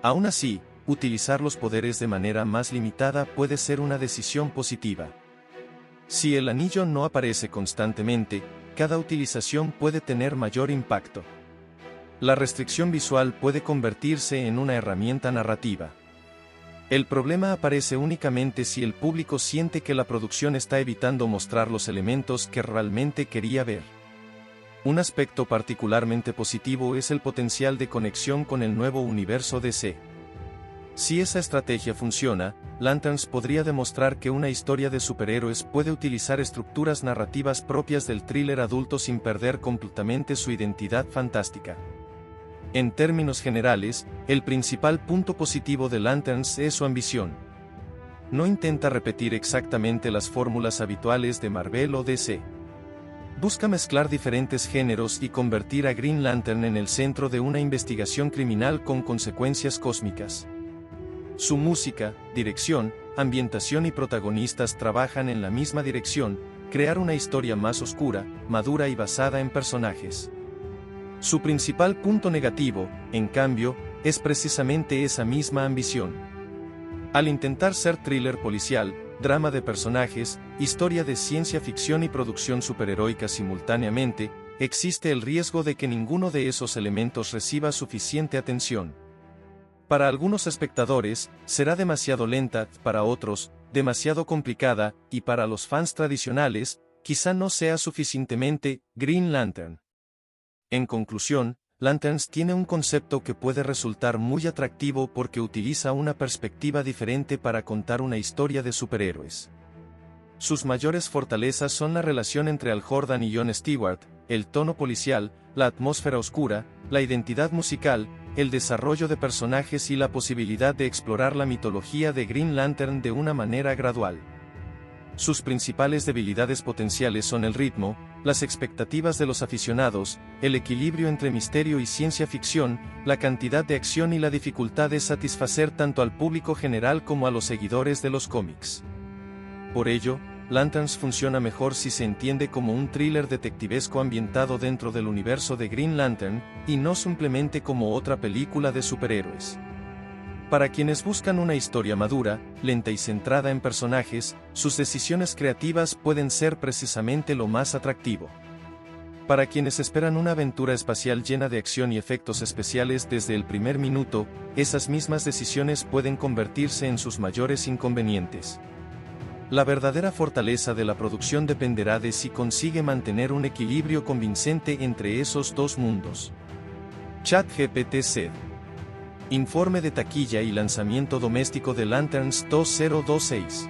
Aún así, utilizar los poderes de manera más limitada puede ser una decisión positiva. Si el anillo no aparece constantemente, cada utilización puede tener mayor impacto. La restricción visual puede convertirse en una herramienta narrativa. El problema aparece únicamente si el público siente que la producción está evitando mostrar los elementos que realmente quería ver. Un aspecto particularmente positivo es el potencial de conexión con el nuevo universo DC. Si esa estrategia funciona, Lanterns podría demostrar que una historia de superhéroes puede utilizar estructuras narrativas propias del thriller adulto sin perder completamente su identidad fantástica. En términos generales, el principal punto positivo de Lanterns es su ambición. No intenta repetir exactamente las fórmulas habituales de Marvel o DC. Busca mezclar diferentes géneros y convertir a Green Lantern en el centro de una investigación criminal con consecuencias cósmicas. Su música, dirección, ambientación y protagonistas trabajan en la misma dirección, crear una historia más oscura, madura y basada en personajes. Su principal punto negativo, en cambio, es precisamente esa misma ambición. Al intentar ser thriller policial, drama de personajes, historia de ciencia ficción y producción superheroica simultáneamente, existe el riesgo de que ninguno de esos elementos reciba suficiente atención. Para algunos espectadores, será demasiado lenta, para otros, demasiado complicada, y para los fans tradicionales, quizá no sea suficientemente Green Lantern. En conclusión, Lanterns tiene un concepto que puede resultar muy atractivo porque utiliza una perspectiva diferente para contar una historia de superhéroes. Sus mayores fortalezas son la relación entre Al Jordan y Jon Stewart, el tono policial, la atmósfera oscura, la identidad musical, el desarrollo de personajes y la posibilidad de explorar la mitología de Green Lantern de una manera gradual. Sus principales debilidades potenciales son el ritmo, las expectativas de los aficionados, el equilibrio entre misterio y ciencia ficción, la cantidad de acción y la dificultad de satisfacer tanto al público general como a los seguidores de los cómics. Por ello, Lanterns funciona mejor si se entiende como un thriller detectivesco ambientado dentro del universo de Green Lantern, y no simplemente como otra película de superhéroes. Para quienes buscan una historia madura, lenta y centrada en personajes, sus decisiones creativas pueden ser precisamente lo más atractivo. Para quienes esperan una aventura espacial llena de acción y efectos especiales desde el primer minuto, esas mismas decisiones pueden convertirse en sus mayores inconvenientes. La verdadera fortaleza de la producción dependerá de si consigue mantener un equilibrio convincente entre esos dos mundos. ChatGPT. Informe de taquilla y lanzamiento doméstico de Lanterns 2026.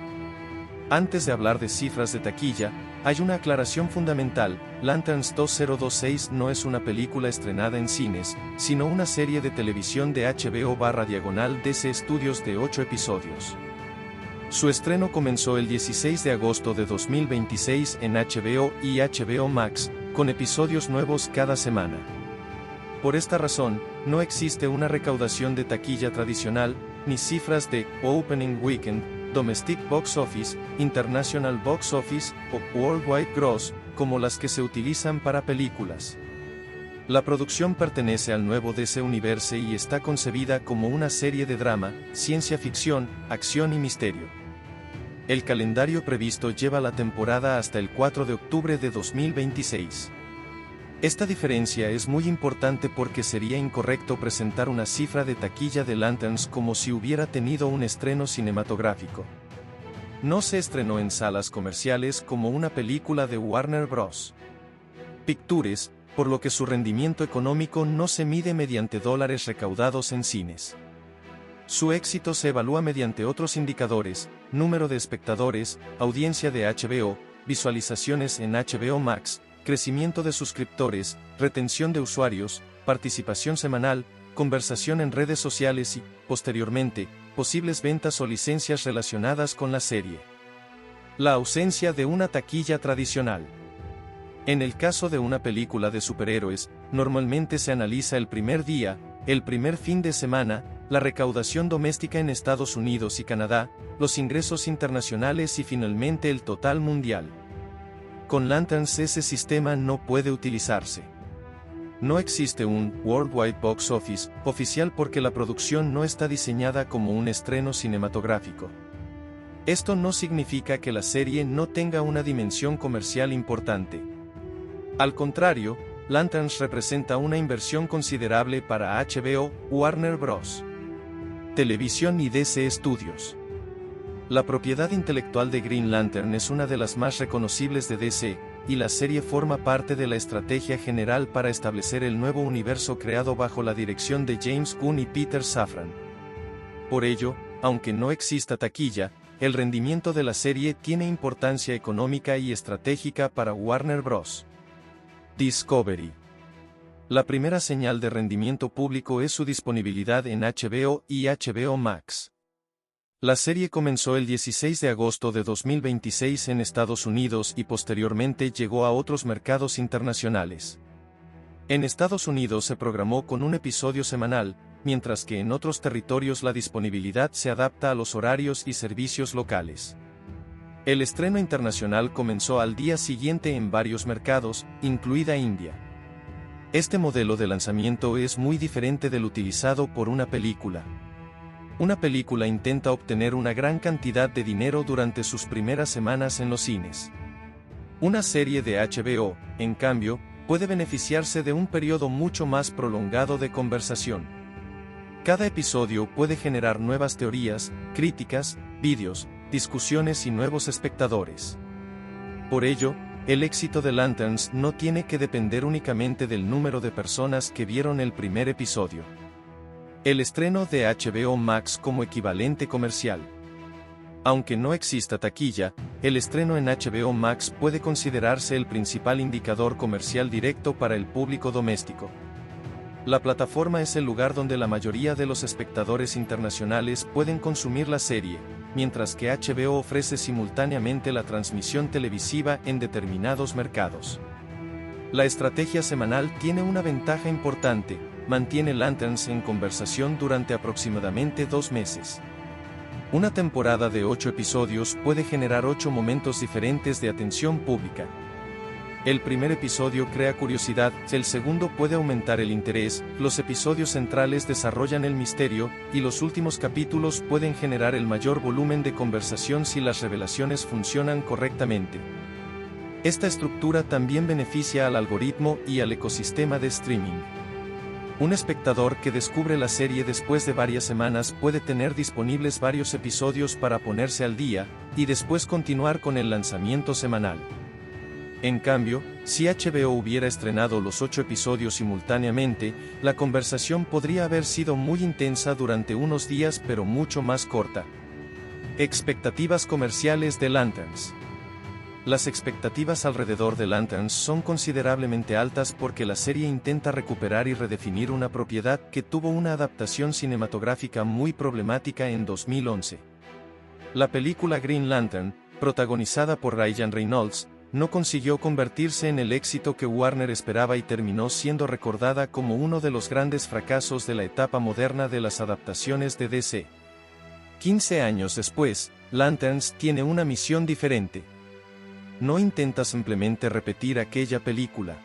Antes de hablar de cifras de taquilla, hay una aclaración fundamental: Lanterns 2026 no es una película estrenada en cines, sino una serie de televisión de HBO/DC Studios de 8 episodios. Su estreno comenzó el 16 de agosto de 2026 en HBO y HBO Max, con episodios nuevos cada semana. Por esta razón, no existe una recaudación de taquilla tradicional, ni cifras de Opening Weekend, Domestic Box Office, International Box Office o Worldwide Gross, como las que se utilizan para películas. La producción pertenece al nuevo DC Universe y está concebida como una serie de drama, ciencia ficción, acción y misterio. El calendario previsto lleva la temporada hasta el 4 de octubre de 2026. Esta diferencia es muy importante porque sería incorrecto presentar una cifra de taquilla de Lanterns como si hubiera tenido un estreno cinematográfico. No se estrenó en salas comerciales como una película de Warner Bros. Pictures, por lo que su rendimiento económico no se mide mediante dólares recaudados en cines. Su éxito se evalúa mediante otros indicadores: número de espectadores, audiencia de HBO, visualizaciones en HBO Max, crecimiento de suscriptores, retención de usuarios, participación semanal, conversación en redes sociales y, posteriormente, posibles ventas o licencias relacionadas con la serie. La ausencia de una taquilla tradicional. En el caso de una película de superhéroes, normalmente se analiza el primer día, el primer fin de semana, la recaudación doméstica en Estados Unidos y Canadá, los ingresos internacionales y finalmente el total mundial. Con Lanterns ese sistema no puede utilizarse. No existe un Worldwide Box Office oficial porque la producción no está diseñada como un estreno cinematográfico. Esto no significa que la serie no tenga una dimensión comercial importante. Al contrario, Lanterns representa una inversión considerable para HBO, Warner Bros. Televisión y DC Studios. La propiedad intelectual de Green Lantern es una de las más reconocibles de DC, y la serie forma parte de la estrategia general para establecer el nuevo universo creado bajo la dirección de James Gunn y Peter Safran. Por ello, aunque no exista taquilla, el rendimiento de la serie tiene importancia económica y estratégica para Warner Bros. Discovery. La primera señal de rendimiento público es su disponibilidad en HBO y HBO Max. La serie comenzó el 16 de agosto de 2026 en Estados Unidos y posteriormente llegó a otros mercados internacionales. En Estados Unidos se programó con un episodio semanal, mientras que en otros territorios la disponibilidad se adapta a los horarios y servicios locales. El estreno internacional comenzó al día siguiente en varios mercados, incluida India. Este modelo de lanzamiento es muy diferente del utilizado por una película. Una película intenta obtener una gran cantidad de dinero durante sus primeras semanas en los cines. Una serie de HBO, en cambio, puede beneficiarse de un periodo mucho más prolongado de conversación. Cada episodio puede generar nuevas teorías, críticas, vídeos, discusiones y nuevos espectadores. Por ello, el éxito de Lanterns no tiene que depender únicamente del número de personas que vieron el primer episodio. El estreno de HBO Max como equivalente comercial. Aunque no exista taquilla, el estreno en HBO Max puede considerarse el principal indicador comercial directo para el público doméstico. La plataforma es el lugar donde la mayoría de los espectadores internacionales pueden consumir la serie, mientras que HBO ofrece simultáneamente la transmisión televisiva en determinados mercados. La estrategia semanal tiene una ventaja importante: mantiene Lanterns en conversación durante aproximadamente 2 meses. Una temporada de 8 episodios puede generar 8 momentos diferentes de atención pública. El primer episodio crea curiosidad, el segundo puede aumentar el interés, los episodios centrales desarrollan el misterio, y los últimos capítulos pueden generar el mayor volumen de conversación si las revelaciones funcionan correctamente. Esta estructura también beneficia al algoritmo y al ecosistema de streaming. Un espectador que descubre la serie después de varias semanas puede tener disponibles varios episodios para ponerse al día, y después continuar con el lanzamiento semanal. En cambio, si HBO hubiera estrenado los 8 episodios simultáneamente, la conversación podría haber sido muy intensa durante unos días pero mucho más corta. Expectativas comerciales de Lanterns. Las expectativas alrededor de Lanterns son considerablemente altas porque la serie intenta recuperar y redefinir una propiedad que tuvo una adaptación cinematográfica muy problemática en 2011. La película Green Lantern, protagonizada por Ryan Reynolds, no consiguió convertirse en el éxito que Warner esperaba y terminó siendo recordada como uno de los grandes fracasos de la etapa moderna de las adaptaciones de DC. 15 años después, Lanterns tiene una misión diferente. No intenta simplemente repetir aquella película.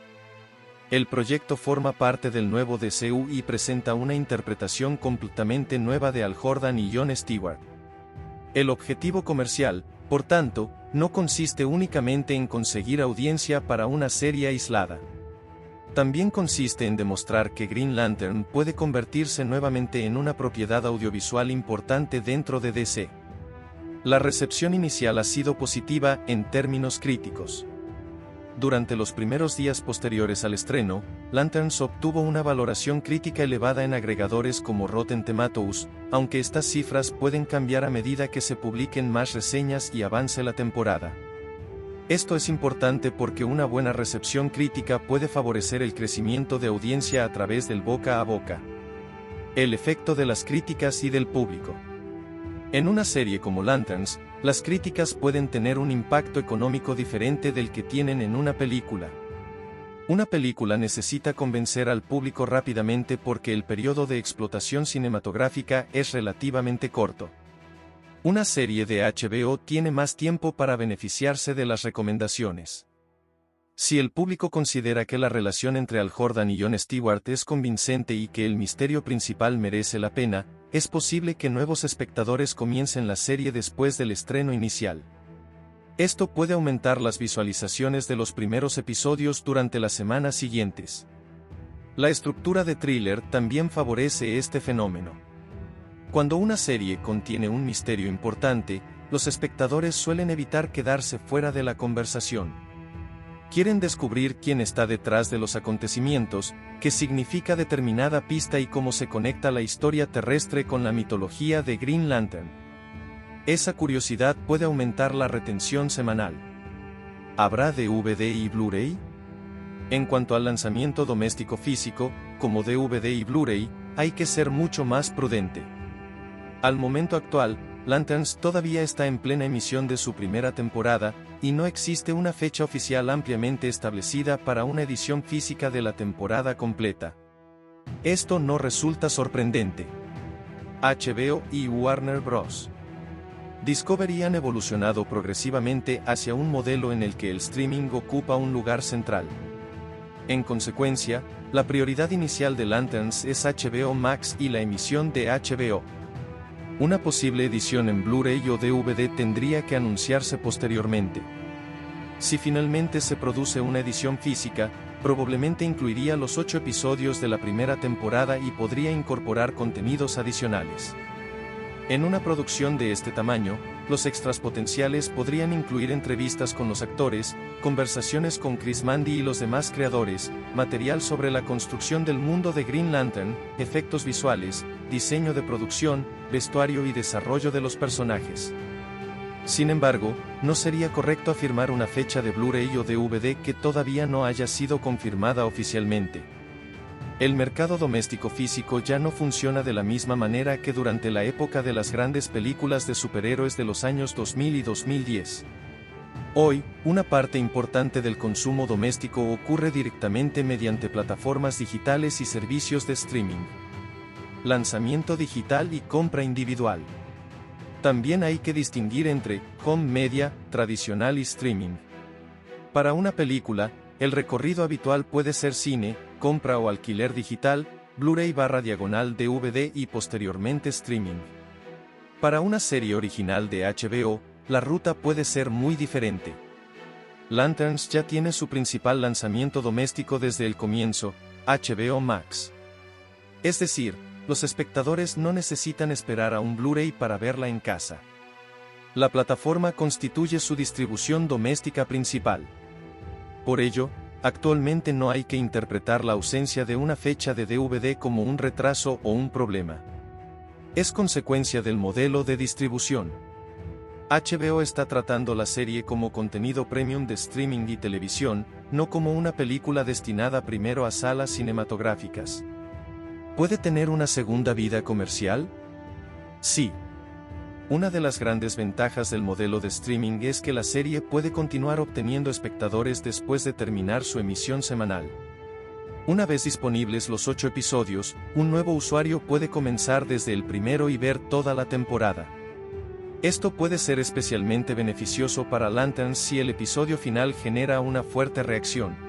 El proyecto forma parte del nuevo DCU y presenta una interpretación completamente nueva de Hal Jordan y Jon Stewart. El objetivo comercial, por tanto, no consiste únicamente en conseguir audiencia para una serie aislada. También consiste en demostrar que Green Lantern puede convertirse nuevamente en una propiedad audiovisual importante dentro de DC. La recepción inicial ha sido positiva en términos críticos. Durante los primeros días posteriores al estreno, Lanterns obtuvo una valoración crítica elevada en agregadores como Rotten Tomatoes, aunque estas cifras pueden cambiar a medida que se publiquen más reseñas y avance la temporada. Esto es importante porque una buena recepción crítica puede favorecer el crecimiento de audiencia a través del boca a boca. El efecto de las críticas y del público. En una serie como Lanterns, las críticas pueden tener un impacto económico diferente del que tienen en una película. Una película necesita convencer al público rápidamente porque el periodo de explotación cinematográfica es relativamente corto. Una serie de HBO tiene más tiempo para beneficiarse de las recomendaciones. Si el público considera que la relación entre Hal Jordan y Jon Stewart es convincente y que el misterio principal merece la pena, es posible que nuevos espectadores comiencen la serie después del estreno inicial. Esto puede aumentar las visualizaciones de los primeros episodios durante las semanas siguientes. La estructura de thriller también favorece este fenómeno. Cuando una serie contiene un misterio importante, los espectadores suelen evitar quedarse fuera de la conversación. Quieren descubrir quién está detrás de los acontecimientos, qué significa determinada pista y cómo se conecta la historia terrestre con la mitología de Green Lantern. Esa curiosidad puede aumentar la retención semanal. ¿Habrá DVD y Blu-ray? En cuanto al lanzamiento doméstico físico, como DVD y Blu-ray, hay que ser mucho más prudente. Al momento actual, Lanterns todavía está en plena emisión de su primera temporada, y no existe una fecha oficial ampliamente establecida para una edición física de la temporada completa. Esto no resulta sorprendente. HBO y Warner Bros. Discovery han evolucionado progresivamente hacia un modelo en el que el streaming ocupa un lugar central. En consecuencia, la prioridad inicial de Lanterns es HBO Max y la emisión de HBO. Una posible edición en Blu-ray o DVD tendría que anunciarse posteriormente. Si finalmente se produce una edición física, probablemente incluiría los 8 episodios de la primera temporada y podría incorporar contenidos adicionales. En una producción de este tamaño, los extras potenciales podrían incluir entrevistas con los actores, conversaciones con Chris Mandy y los demás creadores, material sobre la construcción del mundo de Green Lantern, efectos visuales, diseño de producción, vestuario y desarrollo de los personajes. Sin embargo, no sería correcto afirmar una fecha de Blu-ray o DVD que todavía no haya sido confirmada oficialmente. El mercado doméstico físico ya no funciona de la misma manera que durante la época de las grandes películas de superhéroes de los años 2000 y 2010. Hoy, una parte importante del consumo doméstico ocurre directamente mediante plataformas digitales y servicios de streaming. Lanzamiento digital y compra individual. También hay que distinguir entre home media, tradicional y streaming. Para una película, el recorrido habitual puede ser cine, compra o alquiler digital, Blu-ray/DVD y posteriormente streaming. Para una serie original de HBO, la ruta puede ser muy diferente. Lanterns ya tiene su principal lanzamiento doméstico desde el comienzo, HBO Max. Es decir, los espectadores no necesitan esperar a un Blu-ray para verla en casa. La plataforma constituye su distribución doméstica principal. Por ello, actualmente no hay que interpretar la ausencia de una fecha de DVD como un retraso o un problema. Es consecuencia del modelo de distribución. HBO está tratando la serie como contenido premium de streaming y televisión, no como una película destinada primero a salas cinematográficas. ¿Puede tener una segunda vida comercial? Sí. Una de las grandes ventajas del modelo de streaming es que la serie puede continuar obteniendo espectadores después de terminar su emisión semanal. Una vez disponibles los 8 episodios, un nuevo usuario puede comenzar desde el primero y ver toda la temporada. Esto puede ser especialmente beneficioso para Lanterns si el episodio final genera una fuerte reacción.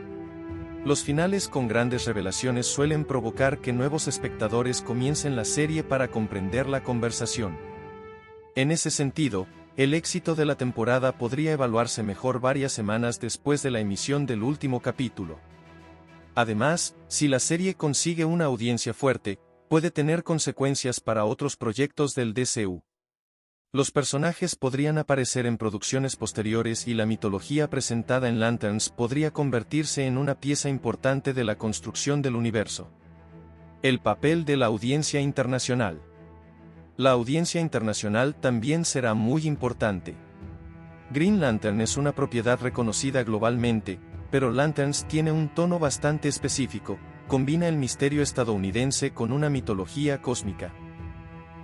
Los finales con grandes revelaciones suelen provocar que nuevos espectadores comiencen la serie para comprender la conversación. En ese sentido, el éxito de la temporada podría evaluarse mejor varias semanas después de la emisión del último capítulo. Además, si la serie consigue una audiencia fuerte, puede tener consecuencias para otros proyectos del DCU. Los personajes podrían aparecer en producciones posteriores y la mitología presentada en Lanterns podría convertirse en una pieza importante de la construcción del universo. El papel de la audiencia internacional. La audiencia internacional también será muy importante. Green Lantern es una propiedad reconocida globalmente, pero Lanterns tiene un tono bastante específico, combina el misterio estadounidense con una mitología cósmica.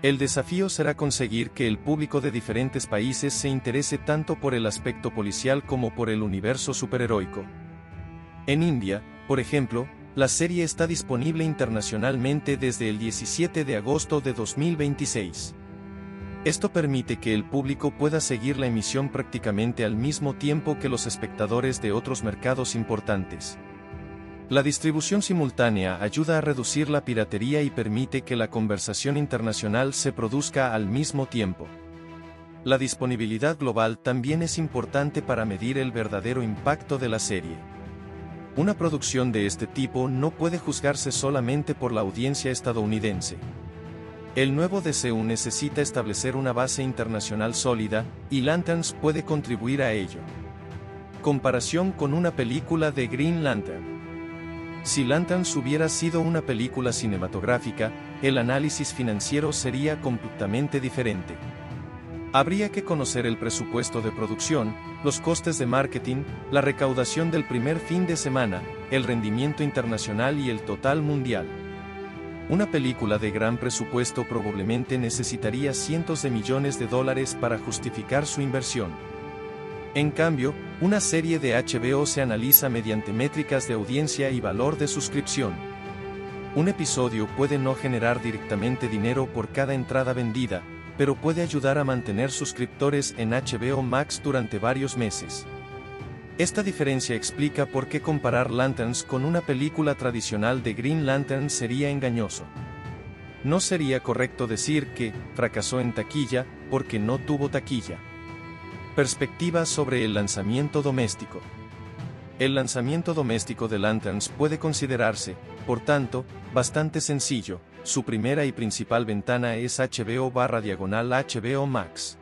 El desafío será conseguir que el público de diferentes países se interese tanto por el aspecto policial como por el universo superheroico. En India, por ejemplo, la serie está disponible internacionalmente desde el 17 de agosto de 2026. Esto permite que el público pueda seguir la emisión prácticamente al mismo tiempo que los espectadores de otros mercados importantes. La distribución simultánea ayuda a reducir la piratería y permite que la conversación internacional se produzca al mismo tiempo. La disponibilidad global también es importante para medir el verdadero impacto de la serie. Una producción de este tipo no puede juzgarse solamente por la audiencia estadounidense. El nuevo DCU necesita establecer una base internacional sólida, y Lanterns puede contribuir a ello. Comparación con una película de Green Lantern. Si Lanterns hubiera sido una película cinematográfica, el análisis financiero sería completamente diferente. Habría que conocer el presupuesto de producción, los costes de marketing, la recaudación del primer fin de semana, el rendimiento internacional y el total mundial. Una película de gran presupuesto probablemente necesitaría cientos de millones de dólares para justificar su inversión. En cambio, una serie de HBO se analiza mediante métricas de audiencia y valor de suscripción. Un episodio puede no generar directamente dinero por cada entrada vendida, pero puede ayudar a mantener suscriptores en HBO Max durante varios meses. Esta diferencia explica por qué comparar Lanterns con una película tradicional de Green Lantern sería engañoso. No sería correcto decir que fracasó en taquilla porque no tuvo taquilla. Perspectiva sobre el lanzamiento doméstico. El lanzamiento doméstico de Lanterns puede considerarse, por tanto, bastante sencillo. Su primera y principal ventana es HBO/HBO Max.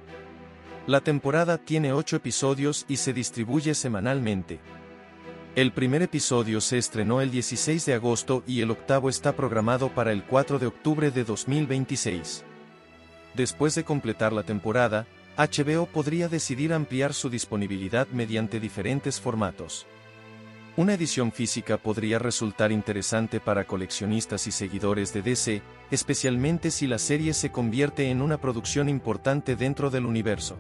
La temporada tiene 8 episodios y se distribuye semanalmente. El primer episodio se estrenó el 16 de agosto y el octavo está programado para el 4 de octubre de 2026. Después de completar la temporada, HBO podría decidir ampliar su disponibilidad mediante diferentes formatos. Una edición física podría resultar interesante para coleccionistas y seguidores de DC, especialmente si la serie se convierte en una producción importante dentro del universo.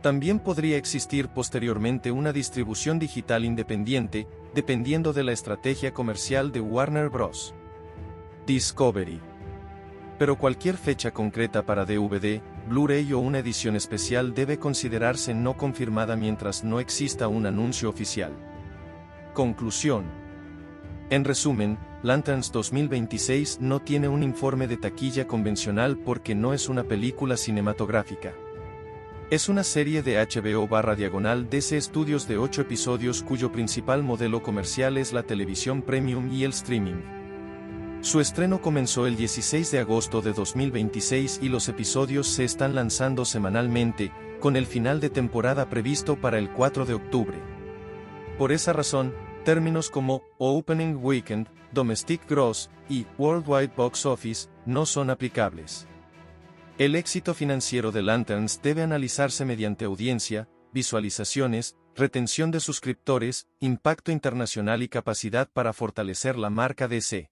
También podría existir posteriormente una distribución digital independiente, dependiendo de la estrategia comercial de Warner Bros. Discovery. Pero cualquier fecha concreta para DVD, Blu-ray o una edición especial debe considerarse no confirmada mientras no exista un anuncio oficial. Conclusión. En resumen, Lanterns 2026 no tiene un informe de taquilla convencional porque no es una película cinematográfica. Es una serie de HBO/DC Studios de 8 episodios cuyo principal modelo comercial es la televisión premium y el streaming. Su estreno comenzó el 16 de agosto de 2026 y los episodios se están lanzando semanalmente, con el final de temporada previsto para el 4 de octubre. Por esa razón, términos como Opening Weekend, Domestic Gross y Worldwide Box Office no son aplicables. El éxito financiero de Lanterns debe analizarse mediante audiencia, visualizaciones, retención de suscriptores, impacto internacional y capacidad para fortalecer la marca DC.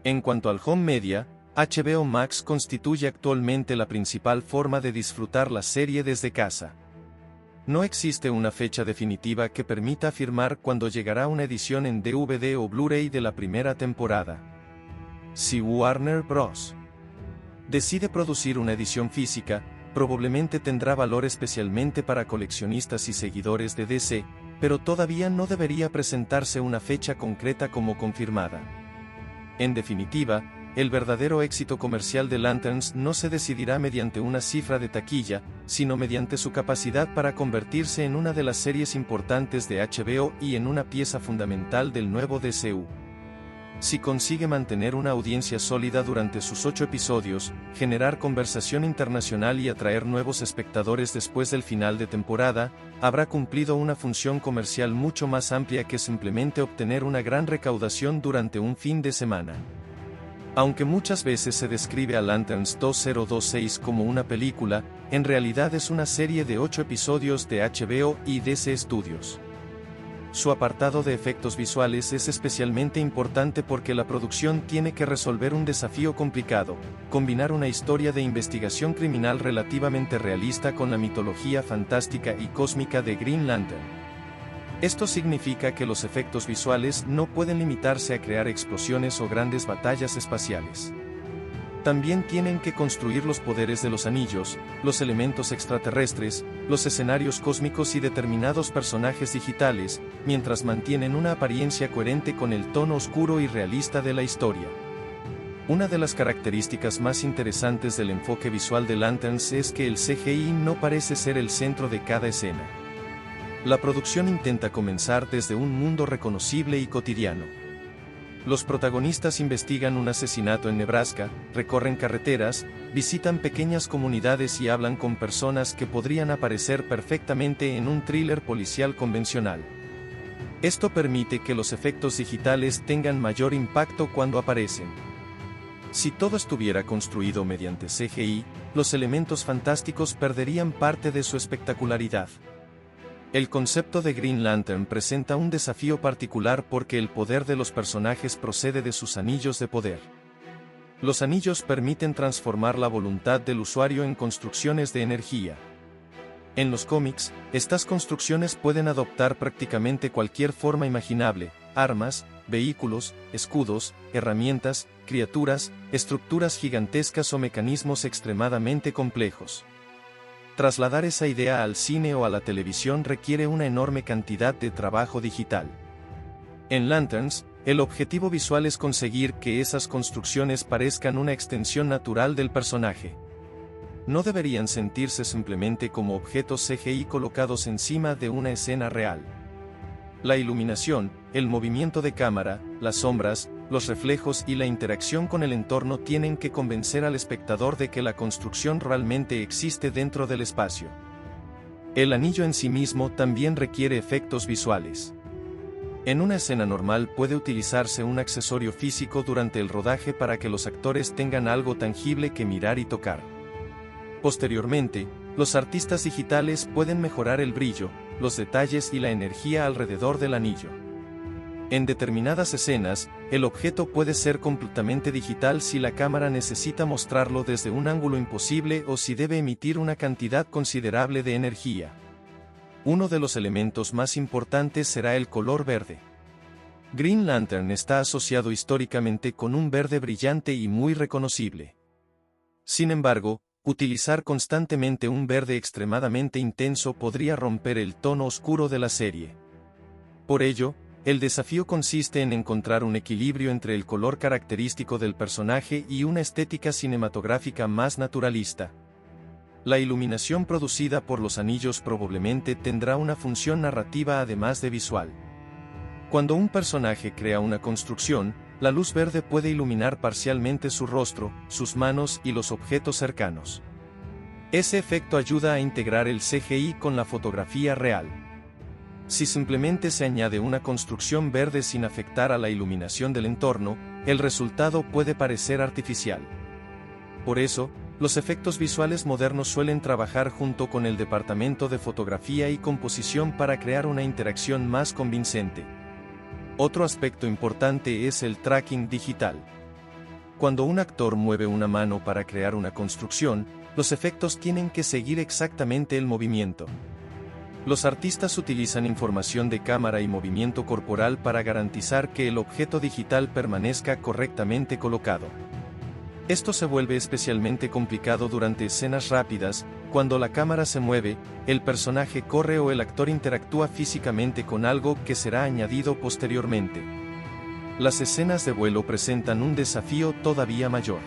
En cuanto al home media, HBO Max constituye actualmente la principal forma de disfrutar la serie desde casa. No existe una fecha definitiva que permita afirmar cuándo llegará una edición en DVD o Blu-ray de la primera temporada. Si Warner Bros. Decide producir una edición física, probablemente tendrá valor especialmente para coleccionistas y seguidores de DC, pero todavía no debería presentarse una fecha concreta como confirmada. En definitiva, el verdadero éxito comercial de Lanterns no se decidirá mediante una cifra de taquilla, sino mediante su capacidad para convertirse en una de las series importantes de HBO y en una pieza fundamental del nuevo DCU. Si consigue mantener una audiencia sólida durante sus 8 episodios, generar conversación internacional y atraer nuevos espectadores después del final de temporada, habrá cumplido una función comercial mucho más amplia que simplemente obtener una gran recaudación durante un fin de semana. Aunque muchas veces se describe a Lanterns 2026 como una película, en realidad es una serie de 8 episodios de HBO y DC Studios. Su apartado de efectos visuales es especialmente importante porque la producción tiene que resolver un desafío complicado: combinar una historia de investigación criminal relativamente realista con la mitología fantástica y cósmica de Green Lantern. Esto significa que los efectos visuales no pueden limitarse a crear explosiones o grandes batallas espaciales. También tienen que construir los poderes de los anillos, los elementos extraterrestres, los escenarios cósmicos y determinados personajes digitales, mientras mantienen una apariencia coherente con el tono oscuro y realista de la historia. Una de las características más interesantes del enfoque visual de Lanterns es que el CGI no parece ser el centro de cada escena. La producción intenta comenzar desde un mundo reconocible y cotidiano. Los protagonistas investigan un asesinato en Nebraska, recorren carreteras, visitan pequeñas comunidades y hablan con personas que podrían aparecer perfectamente en un thriller policial convencional. Esto permite que los efectos digitales tengan mayor impacto cuando aparecen. Si todo estuviera construido mediante CGI, los elementos fantásticos perderían parte de su espectacularidad. El concepto de Green Lantern presenta un desafío particular porque el poder de los personajes procede de sus anillos de poder. Los anillos permiten transformar la voluntad del usuario en construcciones de energía. En los cómics, estas construcciones pueden adoptar prácticamente cualquier forma imaginable: armas, vehículos, escudos, herramientas, criaturas, estructuras gigantescas o mecanismos extremadamente complejos. Trasladar esa idea al cine o a la televisión requiere una enorme cantidad de trabajo digital. En Lanterns, el objetivo visual es conseguir que esas construcciones parezcan una extensión natural del personaje. No deberían sentirse simplemente como objetos CGI colocados encima de una escena real. La iluminación, el movimiento de cámara, las sombras, los reflejos y la interacción con el entorno tienen que convencer al espectador de que la construcción realmente existe dentro del espacio. El anillo en sí mismo también requiere efectos visuales. En una escena normal puede utilizarse un accesorio físico durante el rodaje para que los actores tengan algo tangible que mirar y tocar. Posteriormente, los artistas digitales pueden mejorar el brillo, los detalles y la energía alrededor del anillo. En determinadas escenas, el objeto puede ser completamente digital si la cámara necesita mostrarlo desde un ángulo imposible o si debe emitir una cantidad considerable de energía. Uno de los elementos más importantes será el color verde. Green Lantern está asociado históricamente con un verde brillante y muy reconocible. Sin embargo, utilizar constantemente un verde extremadamente intenso podría romper el tono oscuro de la serie. Por ello, el desafío consiste en encontrar un equilibrio entre el color característico del personaje y una estética cinematográfica más naturalista. La iluminación producida por los anillos probablemente tendrá una función narrativa además de visual. Cuando un personaje crea una construcción, la luz verde puede iluminar parcialmente su rostro, sus manos y los objetos cercanos. Ese efecto ayuda a integrar el CGI con la fotografía real. Si simplemente se añade una construcción verde sin afectar a la iluminación del entorno, el resultado puede parecer artificial. Por eso, los efectos visuales modernos suelen trabajar junto con el departamento de fotografía y composición para crear una interacción más convincente. Otro aspecto importante es el tracking digital. Cuando un actor mueve una mano para crear una construcción, los efectos tienen que seguir exactamente el movimiento. Los artistas utilizan información de cámara y movimiento corporal para garantizar que el objeto digital permanezca correctamente colocado. Esto se vuelve especialmente complicado durante escenas rápidas, cuando la cámara se mueve, el personaje corre o el actor interactúa físicamente con algo que será añadido posteriormente. Las escenas de vuelo presentan un desafío todavía mayor.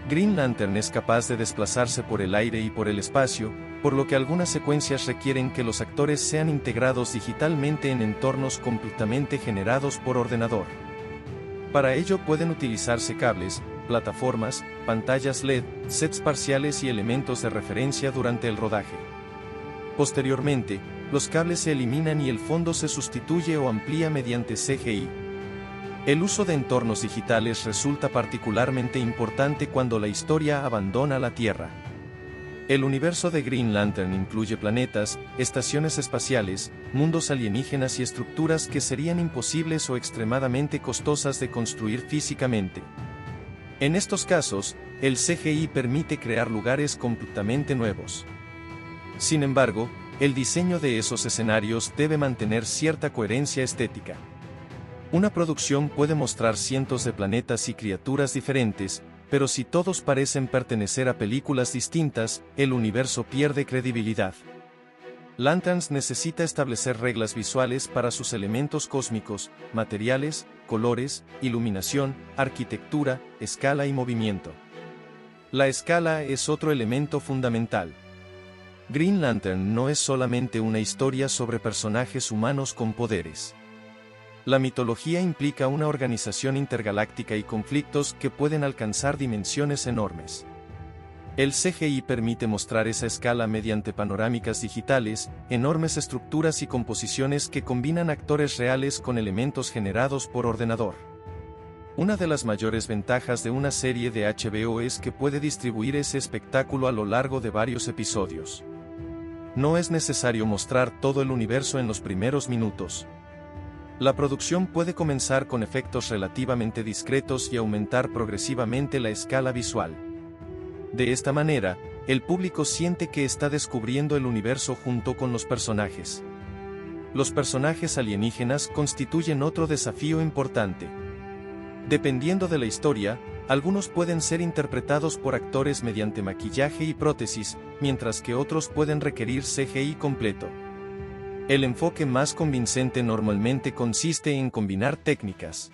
Green Lantern es capaz de desplazarse por el aire y por el espacio, por lo que algunas secuencias requieren que los actores sean integrados digitalmente en entornos completamente generados por ordenador. Para ello pueden utilizarse cables, plataformas, pantallas LED, sets parciales y elementos de referencia durante el rodaje. Posteriormente, los cables se eliminan y el fondo se sustituye o amplía mediante CGI. El uso de entornos digitales resulta particularmente importante cuando la historia abandona la Tierra. El universo de Green Lantern incluye planetas, estaciones espaciales, mundos alienígenas y estructuras que serían imposibles o extremadamente costosas de construir físicamente. En estos casos, el CGI permite crear lugares completamente nuevos. Sin embargo, el diseño de esos escenarios debe mantener cierta coherencia estética. Una producción puede mostrar cientos de planetas y criaturas diferentes, pero si todos parecen pertenecer a películas distintas, el universo pierde credibilidad. Lanterns necesita establecer reglas visuales para sus elementos cósmicos, materiales, colores, iluminación, arquitectura, escala y movimiento. La escala es otro elemento fundamental. Green Lantern no es solamente una historia sobre personajes humanos con poderes. La mitología implica una organización intergaláctica y conflictos que pueden alcanzar dimensiones enormes. El CGI permite mostrar esa escala mediante panorámicas digitales, enormes estructuras y composiciones que combinan actores reales con elementos generados por ordenador. Una de las mayores ventajas de una serie de HBO es que puede distribuir ese espectáculo a lo largo de varios episodios. No es necesario mostrar todo el universo en los primeros minutos. La producción puede comenzar con efectos relativamente discretos y aumentar progresivamente la escala visual. De esta manera, el público siente que está descubriendo el universo junto con los personajes. Los personajes alienígenas constituyen otro desafío importante. Dependiendo de la historia, algunos pueden ser interpretados por actores mediante maquillaje y prótesis, mientras que otros pueden requerir CGI completo. El enfoque más convincente normalmente consiste en combinar técnicas.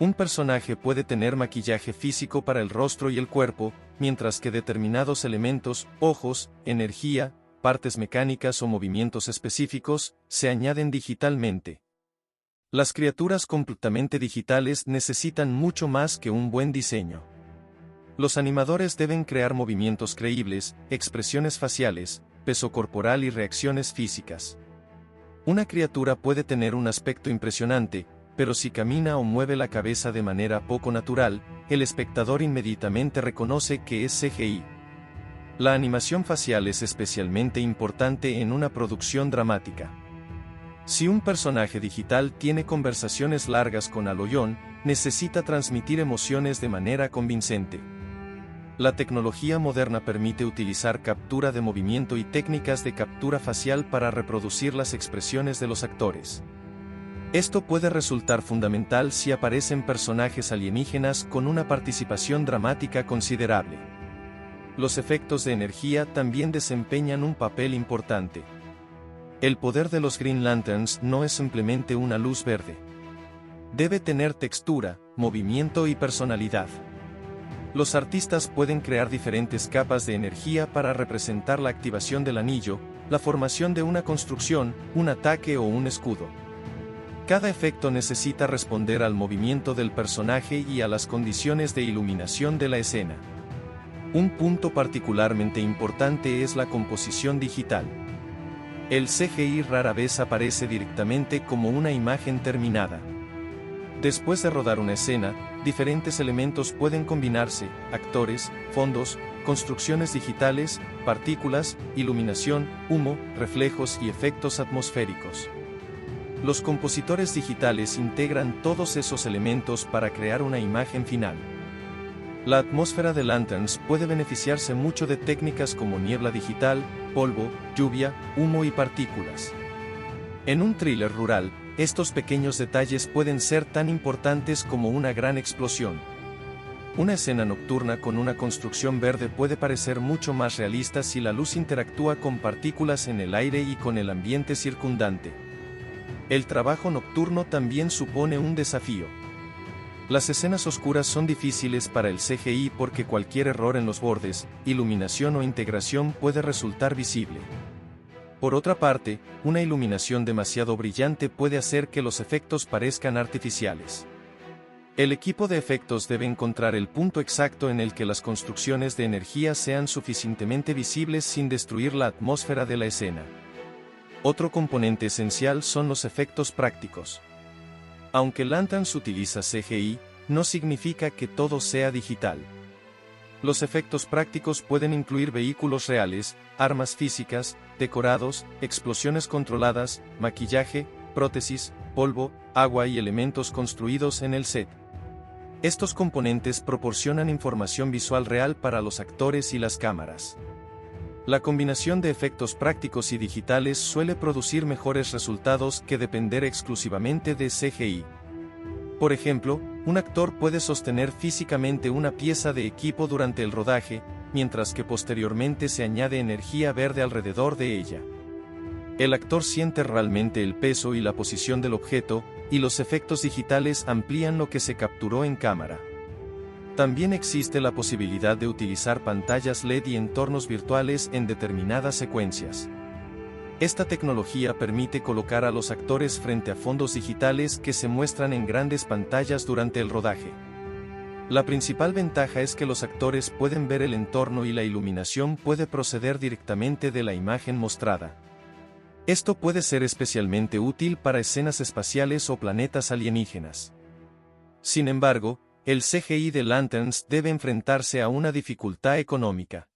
Un personaje puede tener maquillaje físico para el rostro y el cuerpo, mientras que determinados elementos, ojos, energía, partes mecánicas o movimientos específicos, se añaden digitalmente. Las criaturas completamente digitales necesitan mucho más que un buen diseño. Los animadores deben crear movimientos creíbles, expresiones faciales, peso corporal y reacciones físicas. Una criatura puede tener un aspecto impresionante, pero si camina o mueve la cabeza de manera poco natural, el espectador inmediatamente reconoce que es CGI. La animación facial es especialmente importante en una producción dramática. Si un personaje digital tiene conversaciones largas con Aloy, necesita transmitir emociones de manera convincente. La tecnología moderna permite utilizar captura de movimiento y técnicas de captura facial para reproducir las expresiones de los actores. Esto puede resultar fundamental si aparecen personajes alienígenas con una participación dramática considerable. Los efectos de energía también desempeñan un papel importante. El poder de los Green Lanterns no es simplemente una luz verde. Debe tener textura, movimiento y personalidad. Los artistas pueden crear diferentes capas de energía para representar la activación del anillo, la formación de una construcción, un ataque o un escudo. Cada efecto necesita responder al movimiento del personaje y a las condiciones de iluminación de la escena. Un punto particularmente importante es la composición digital. El CGI rara vez aparece directamente como una imagen terminada. Después de rodar una escena, diferentes elementos pueden combinarse: actores, fondos, construcciones digitales, partículas, iluminación, humo, reflejos y efectos atmosféricos. Los compositores digitales integran todos esos elementos para crear una imagen final. La atmósfera de Lanterns puede beneficiarse mucho de técnicas como niebla digital, polvo, lluvia, humo y partículas. En un thriller rural, estos pequeños detalles pueden ser tan importantes como una gran explosión. Una escena nocturna con una construcción verde puede parecer mucho más realista si la luz interactúa con partículas en el aire y con el ambiente circundante. El trabajo nocturno también supone un desafío. Las escenas oscuras son difíciles para el CGI porque cualquier error en los bordes, iluminación o integración puede resultar visible. Por otra parte, una iluminación demasiado brillante puede hacer que los efectos parezcan artificiales. El equipo de efectos debe encontrar el punto exacto en el que las construcciones de energía sean suficientemente visibles sin destruir la atmósfera de la escena. Otro componente esencial son los efectos prácticos. Aunque Lanterns utiliza CGI, no significa que todo sea digital. Los efectos prácticos pueden incluir vehículos reales, armas físicas, decorados, explosiones controladas, maquillaje, prótesis, polvo, agua y elementos construidos en el set. Estos componentes proporcionan información visual real para los actores y las cámaras. La combinación de efectos prácticos y digitales suele producir mejores resultados que depender exclusivamente de CGI. Por ejemplo, un actor puede sostener físicamente una pieza de equipo durante el rodaje, mientras que posteriormente se añade energía verde alrededor de ella. El actor siente realmente el peso y la posición del objeto, y los efectos digitales amplían lo que se capturó en cámara. También existe la posibilidad de utilizar pantallas LED y entornos virtuales en determinadas secuencias. Esta tecnología permite colocar a los actores frente a fondos digitales que se muestran en grandes pantallas durante el rodaje. La principal ventaja es que los actores pueden ver el entorno y la iluminación puede proceder directamente de la imagen mostrada. Esto puede ser especialmente útil para escenas espaciales o planetas alienígenas. Sin embargo, el CGI de Lanterns debe enfrentarse a una dificultad económica.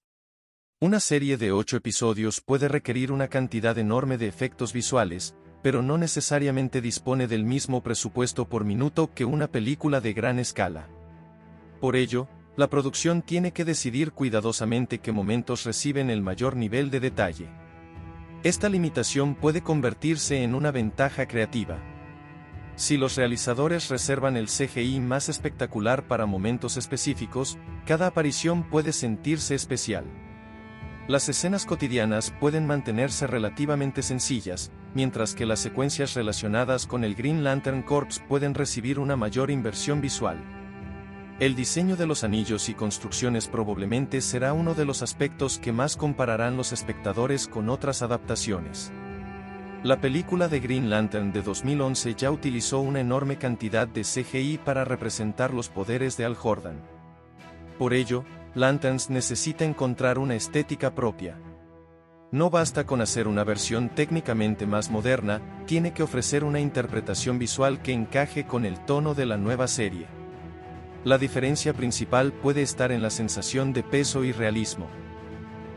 Una serie de 8 episodios puede requerir una cantidad enorme de efectos visuales, pero no necesariamente dispone del mismo presupuesto por minuto que una película de gran escala. Por ello, la producción tiene que decidir cuidadosamente qué momentos reciben el mayor nivel de detalle. Esta limitación puede convertirse en una ventaja creativa. Si los realizadores reservan el CGI más espectacular para momentos específicos, cada aparición puede sentirse especial. Las escenas cotidianas pueden mantenerse relativamente sencillas, mientras que las secuencias relacionadas con el Green Lantern Corps pueden recibir una mayor inversión visual. El diseño de los anillos y construcciones probablemente será uno de los aspectos que más compararán los espectadores con otras adaptaciones. La película de Green Lantern de 2011 ya utilizó una enorme cantidad de CGI para representar los poderes de Hal Jordan. Por ello, Lanterns necesita encontrar una estética propia. No basta con hacer una versión técnicamente más moderna, tiene que ofrecer una interpretación visual que encaje con el tono de la nueva serie. La diferencia principal puede estar en la sensación de peso y realismo.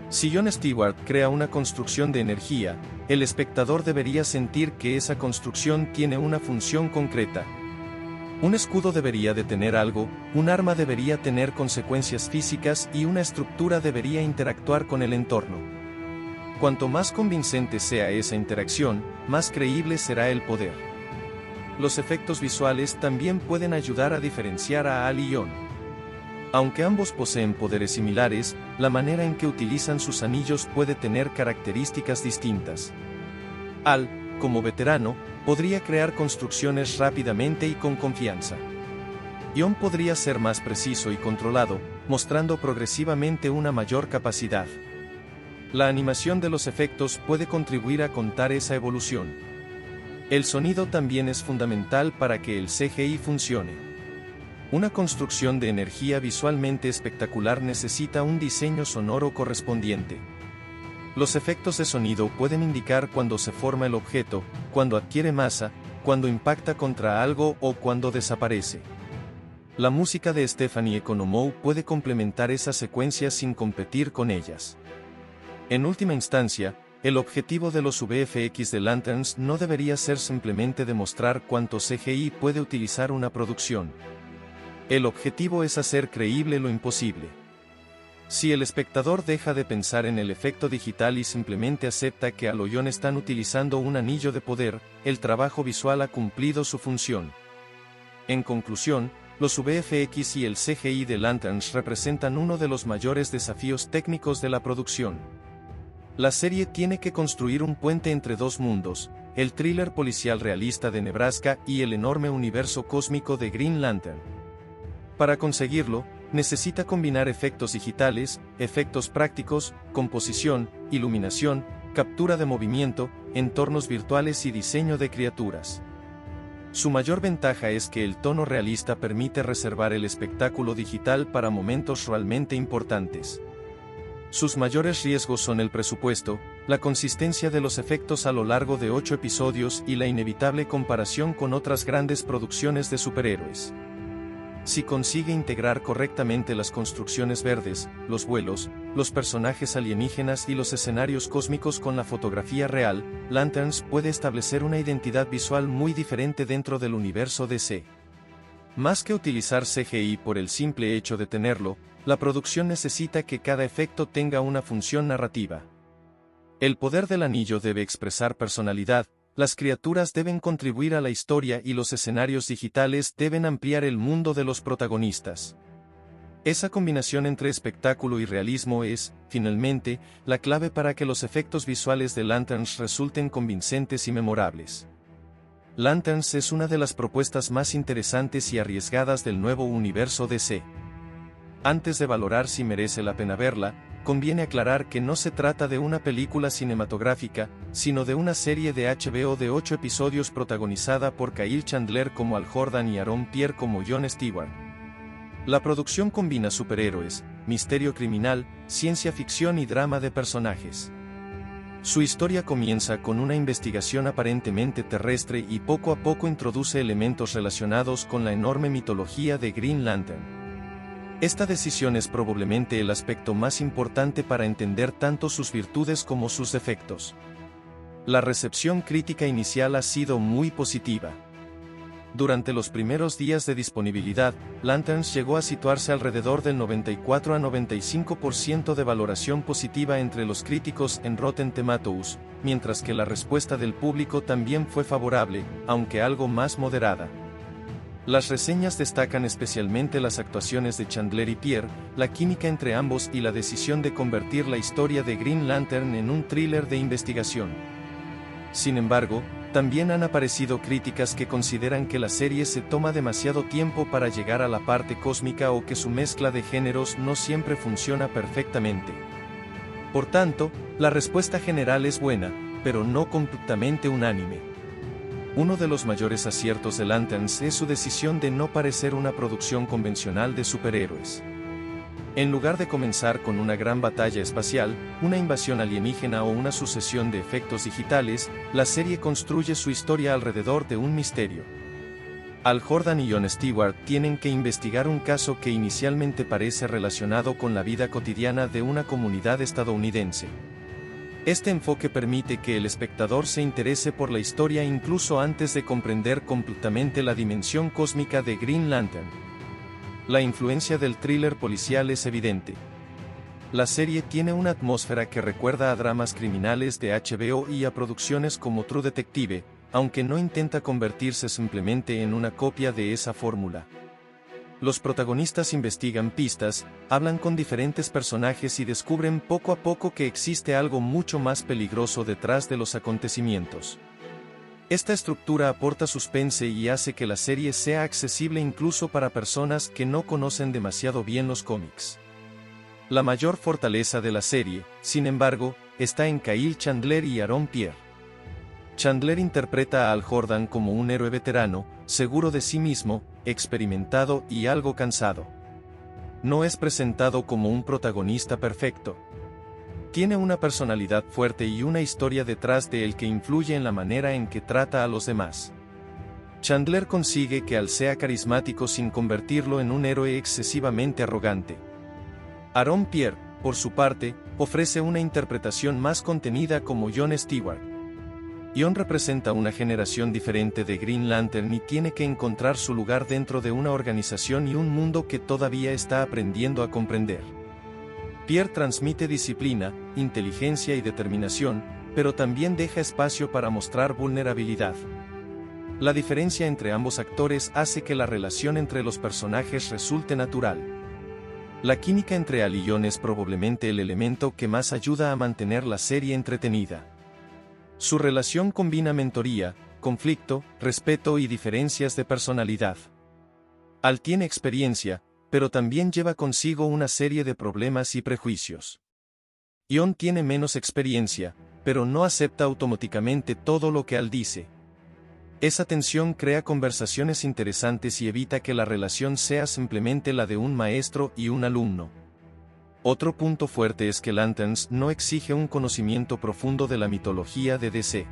Si Jon Stewart crea una construcción de energía, el espectador debería sentir que esa construcción tiene una función concreta. Un escudo debería de tener algo, un arma debería tener consecuencias físicas y una estructura debería interactuar con el entorno. Cuanto más convincente sea esa interacción, más creíble será el poder. Los efectos visuales también pueden ayudar a diferenciar a Hal y Jon. Aunque ambos poseen poderes similares, la manera en que utilizan sus anillos puede tener características distintas. Hal, como veterano, podría crear construcciones rápidamente y con confianza. Jon podría ser más preciso y controlado, mostrando progresivamente una mayor capacidad. La animación de los efectos puede contribuir a contar esa evolución. El sonido también es fundamental para que el CGI funcione. Una construcción de energía visualmente espectacular necesita un diseño sonoro correspondiente. Los efectos de sonido pueden indicar cuando se forma el objeto, cuando adquiere masa, cuando impacta contra algo o cuando desaparece. La música de Stephanie Economou puede complementar esas secuencias sin competir con ellas. En última instancia, el objetivo de los VFX de Lanterns no debería ser simplemente demostrar cuánto CGI puede utilizar una producción. El objetivo es hacer creíble lo imposible. Si el espectador deja de pensar en el efecto digital y simplemente acepta que Hal o Jon están utilizando un anillo de poder, el trabajo visual ha cumplido su función. En conclusión, los VFX y el CGI de Lanterns representan uno de los mayores desafíos técnicos de la producción. La serie tiene que construir un puente entre dos mundos, el thriller policial realista de Nebraska y el enorme universo cósmico de Green Lantern. Para conseguirlo, necesita combinar efectos digitales, efectos prácticos, composición, iluminación, captura de movimiento, entornos virtuales y diseño de criaturas. Su mayor ventaja es que el tono realista permite reservar el espectáculo digital para momentos realmente importantes. Sus mayores riesgos son el presupuesto, la consistencia de los efectos a lo largo de 8 episodios y la inevitable comparación con otras grandes producciones de superhéroes. Si consigue integrar correctamente las construcciones verdes, los vuelos, los personajes alienígenas y los escenarios cósmicos con la fotografía real, Lanterns puede establecer una identidad visual muy diferente dentro del universo DC. Más que utilizar CGI por el simple hecho de tenerlo, la producción necesita que cada efecto tenga una función narrativa. El poder del anillo debe expresar personalidad, las criaturas deben contribuir a la historia y los escenarios digitales deben ampliar el mundo de los protagonistas. Esa combinación entre espectáculo y realismo es, finalmente, la clave para que los efectos visuales de Lanterns resulten convincentes y memorables. Lanterns es una de las propuestas más interesantes y arriesgadas del nuevo universo DC. Antes de valorar si merece la pena verla, conviene aclarar que no se trata de una película cinematográfica, sino de una serie de HBO de 8 episodios protagonizada por Kyle Chandler como Hal Jordan y Aaron Pierre como Jon Stewart. La producción combina superhéroes, misterio criminal, ciencia ficción y drama de personajes. Su historia comienza con una investigación aparentemente terrestre y poco a poco introduce elementos relacionados con la enorme mitología de Green Lantern. Esta decisión es probablemente el aspecto más importante para entender tanto sus virtudes como sus defectos. La recepción crítica inicial ha sido muy positiva. Durante los primeros días de disponibilidad, Lanterns llegó a situarse alrededor del 94 a 95% de valoración positiva entre los críticos en Rotten Tomatoes, mientras que la respuesta del público también fue favorable, aunque algo más moderada. Las reseñas destacan especialmente las actuaciones de Chandler y Pierre, la química entre ambos y la decisión de convertir la historia de Green Lantern en un thriller de investigación. Sin embargo, también han aparecido críticas que consideran que la serie se toma demasiado tiempo para llegar a la parte cósmica o que su mezcla de géneros no siempre funciona perfectamente. Por tanto, la respuesta general es buena, pero no completamente unánime. Uno de los mayores aciertos de Lanterns es su decisión de no parecer una producción convencional de superhéroes. En lugar de comenzar con una gran batalla espacial, una invasión alienígena o una sucesión de efectos digitales, la serie construye su historia alrededor de un misterio. Hal Jordan y Jon Stewart tienen que investigar un caso que inicialmente parece relacionado con la vida cotidiana de una comunidad estadounidense. Este enfoque permite que el espectador se interese por la historia incluso antes de comprender completamente la dimensión cósmica de Green Lantern. La influencia del thriller policial es evidente. La serie tiene una atmósfera que recuerda a dramas criminales de HBO y a producciones como True Detective, aunque no intenta convertirse simplemente en una copia de esa fórmula. Los protagonistas investigan pistas, hablan con diferentes personajes y descubren poco a poco que existe algo mucho más peligroso detrás de los acontecimientos. Esta estructura aporta suspense y hace que la serie sea accesible incluso para personas que no conocen demasiado bien los cómics. La mayor fortaleza de la serie, sin embargo, está en Kyle Chandler y Aaron Pierre. Chandler interpreta a Hal Jordan como un héroe veterano, seguro de sí mismo, experimentado y algo cansado. No es presentado como un protagonista perfecto. Tiene una personalidad fuerte y una historia detrás de él que influye en la manera en que trata a los demás. Chandler consigue que Hal sea carismático sin convertirlo en un héroe excesivamente arrogante. Aaron Pierre, por su parte, ofrece una interpretación más contenida como Jon Stewart. Jon representa una generación diferente de Green Lantern y tiene que encontrar su lugar dentro de una organización y un mundo que todavía está aprendiendo a comprender. Pierre transmite disciplina, inteligencia y determinación, pero también deja espacio para mostrar vulnerabilidad. La diferencia entre ambos actores hace que la relación entre los personajes resulte natural. La química entre Hal y Jon es probablemente el elemento que más ayuda a mantener la serie entretenida. Su relación combina mentoría, conflicto, respeto y diferencias de personalidad. Hal tiene experiencia, pero también lleva consigo una serie de problemas y prejuicios. Jon tiene menos experiencia, pero no acepta automáticamente todo lo que Hal dice. Esa tensión crea conversaciones interesantes y evita que la relación sea simplemente la de un maestro y un alumno. Otro punto fuerte es que Lanterns no exige un conocimiento profundo de la mitología de DC.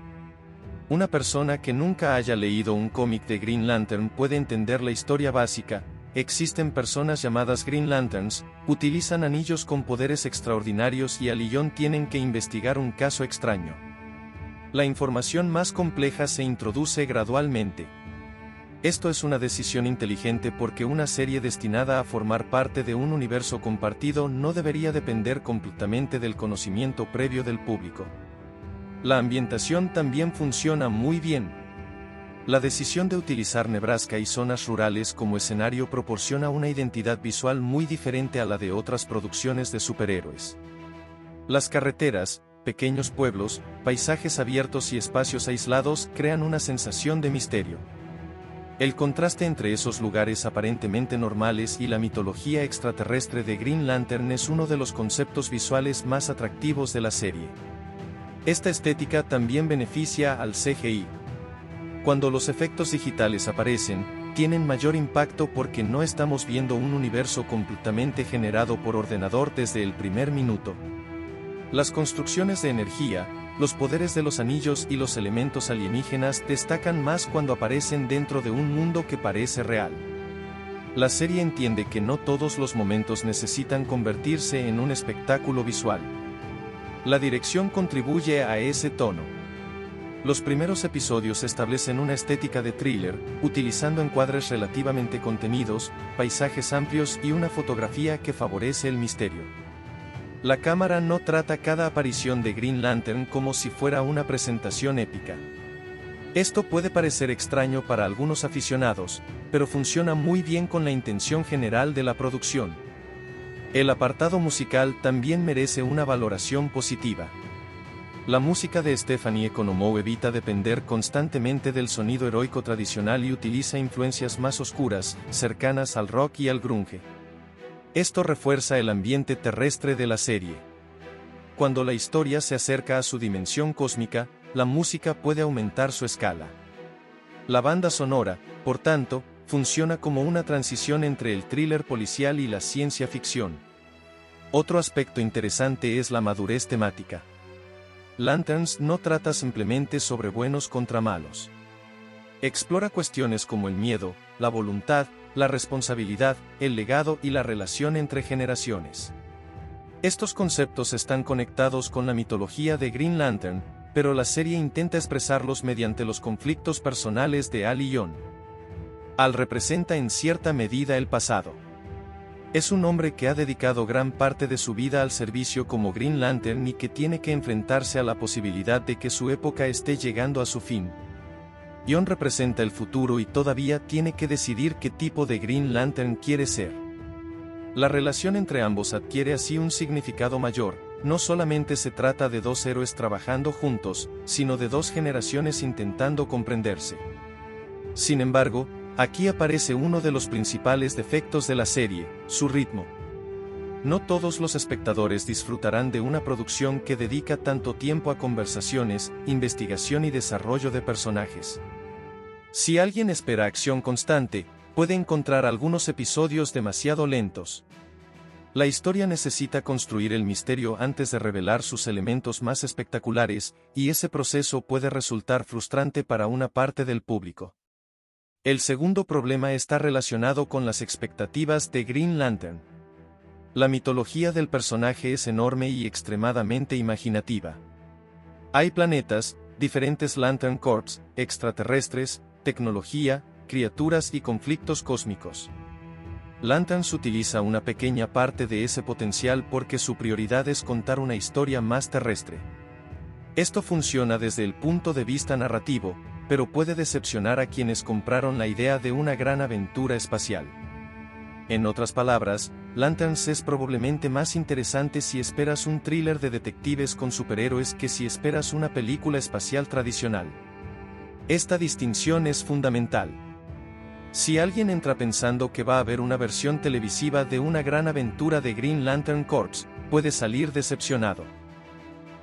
Una persona que nunca haya leído un cómic de Green Lantern puede entender la historia básica. Existen personas llamadas Green Lanterns, utilizan anillos con poderes extraordinarios y Hal y Jon tienen que investigar un caso extraño. La información más compleja se introduce gradualmente. Esto es una decisión inteligente porque una serie destinada a formar parte de un universo compartido no debería depender completamente del conocimiento previo del público. La ambientación también funciona muy bien. La decisión de utilizar Nebraska y zonas rurales como escenario proporciona una identidad visual muy diferente a la de otras producciones de superhéroes. Las carreteras, pequeños pueblos, paisajes abiertos y espacios aislados crean una sensación de misterio. El contraste entre esos lugares aparentemente normales y la mitología extraterrestre de Green Lantern es uno de los conceptos visuales más atractivos de la serie. Esta estética también beneficia al CGI. Cuando los efectos digitales aparecen, tienen mayor impacto porque no estamos viendo un universo completamente generado por ordenador desde el primer minuto. Las construcciones de energía, los poderes de los anillos y los elementos alienígenas destacan más cuando aparecen dentro de un mundo que parece real. La serie entiende que no todos los momentos necesitan convertirse en un espectáculo visual. La dirección contribuye a ese tono. Los primeros episodios establecen una estética de thriller, utilizando encuadres relativamente contenidos, paisajes amplios y una fotografía que favorece el misterio. La cámara no trata cada aparición de Green Lantern como si fuera una presentación épica. Esto puede parecer extraño para algunos aficionados, pero funciona muy bien con la intención general de la producción. El apartado musical también merece una valoración positiva. La música de Stephanie Economou evita depender constantemente del sonido heroico tradicional y utiliza influencias más oscuras, cercanas al rock y al grunge. Esto refuerza el ambiente terrestre de la serie. Cuando la historia se acerca a su dimensión cósmica, la música puede aumentar su escala. La banda sonora, por tanto, funciona como una transición entre el thriller policial y la ciencia ficción. Otro aspecto interesante es la madurez temática. Lanterns no trata simplemente sobre buenos contra malos. Explora cuestiones como el miedo, la voluntad, la responsabilidad, el legado y la relación entre generaciones. Estos conceptos están conectados con la mitología de Green Lantern, pero la serie intenta expresarlos mediante los conflictos personales de Al y Jon. Al representa en cierta medida el pasado. Es un hombre que ha dedicado gran parte de su vida al servicio como Green Lantern y que tiene que enfrentarse a la posibilidad de que su época esté llegando a su fin. Jon representa el futuro y todavía tiene que decidir qué tipo de Green Lantern quiere ser. La relación entre ambos adquiere así un significado mayor. No solamente se trata de dos héroes trabajando juntos, sino de dos generaciones intentando comprenderse. Sin embargo, aquí aparece uno de los principales defectos de la serie, su ritmo. No todos los espectadores disfrutarán de una producción que dedica tanto tiempo a conversaciones, investigación y desarrollo de personajes. Si alguien espera acción constante, puede encontrar algunos episodios demasiado lentos. La historia necesita construir el misterio antes de revelar sus elementos más espectaculares, y ese proceso puede resultar frustrante para una parte del público. El segundo problema está relacionado con las expectativas de Green Lantern. La mitología del personaje es enorme y extremadamente imaginativa. Hay planetas, diferentes Lantern Corps, extraterrestres, tecnología, criaturas y conflictos cósmicos. Lanterns utiliza una pequeña parte de ese potencial porque su prioridad es contar una historia más terrestre. Esto funciona desde el punto de vista narrativo, pero puede decepcionar a quienes compraron la idea de una gran aventura espacial. En otras palabras, Lanterns es probablemente más interesante si esperas un thriller de detectives con superhéroes que si esperas una película espacial tradicional. Esta distinción es fundamental. Si alguien entra pensando que va a haber una versión televisiva de una gran aventura de Green Lantern Corps, puede salir decepcionado.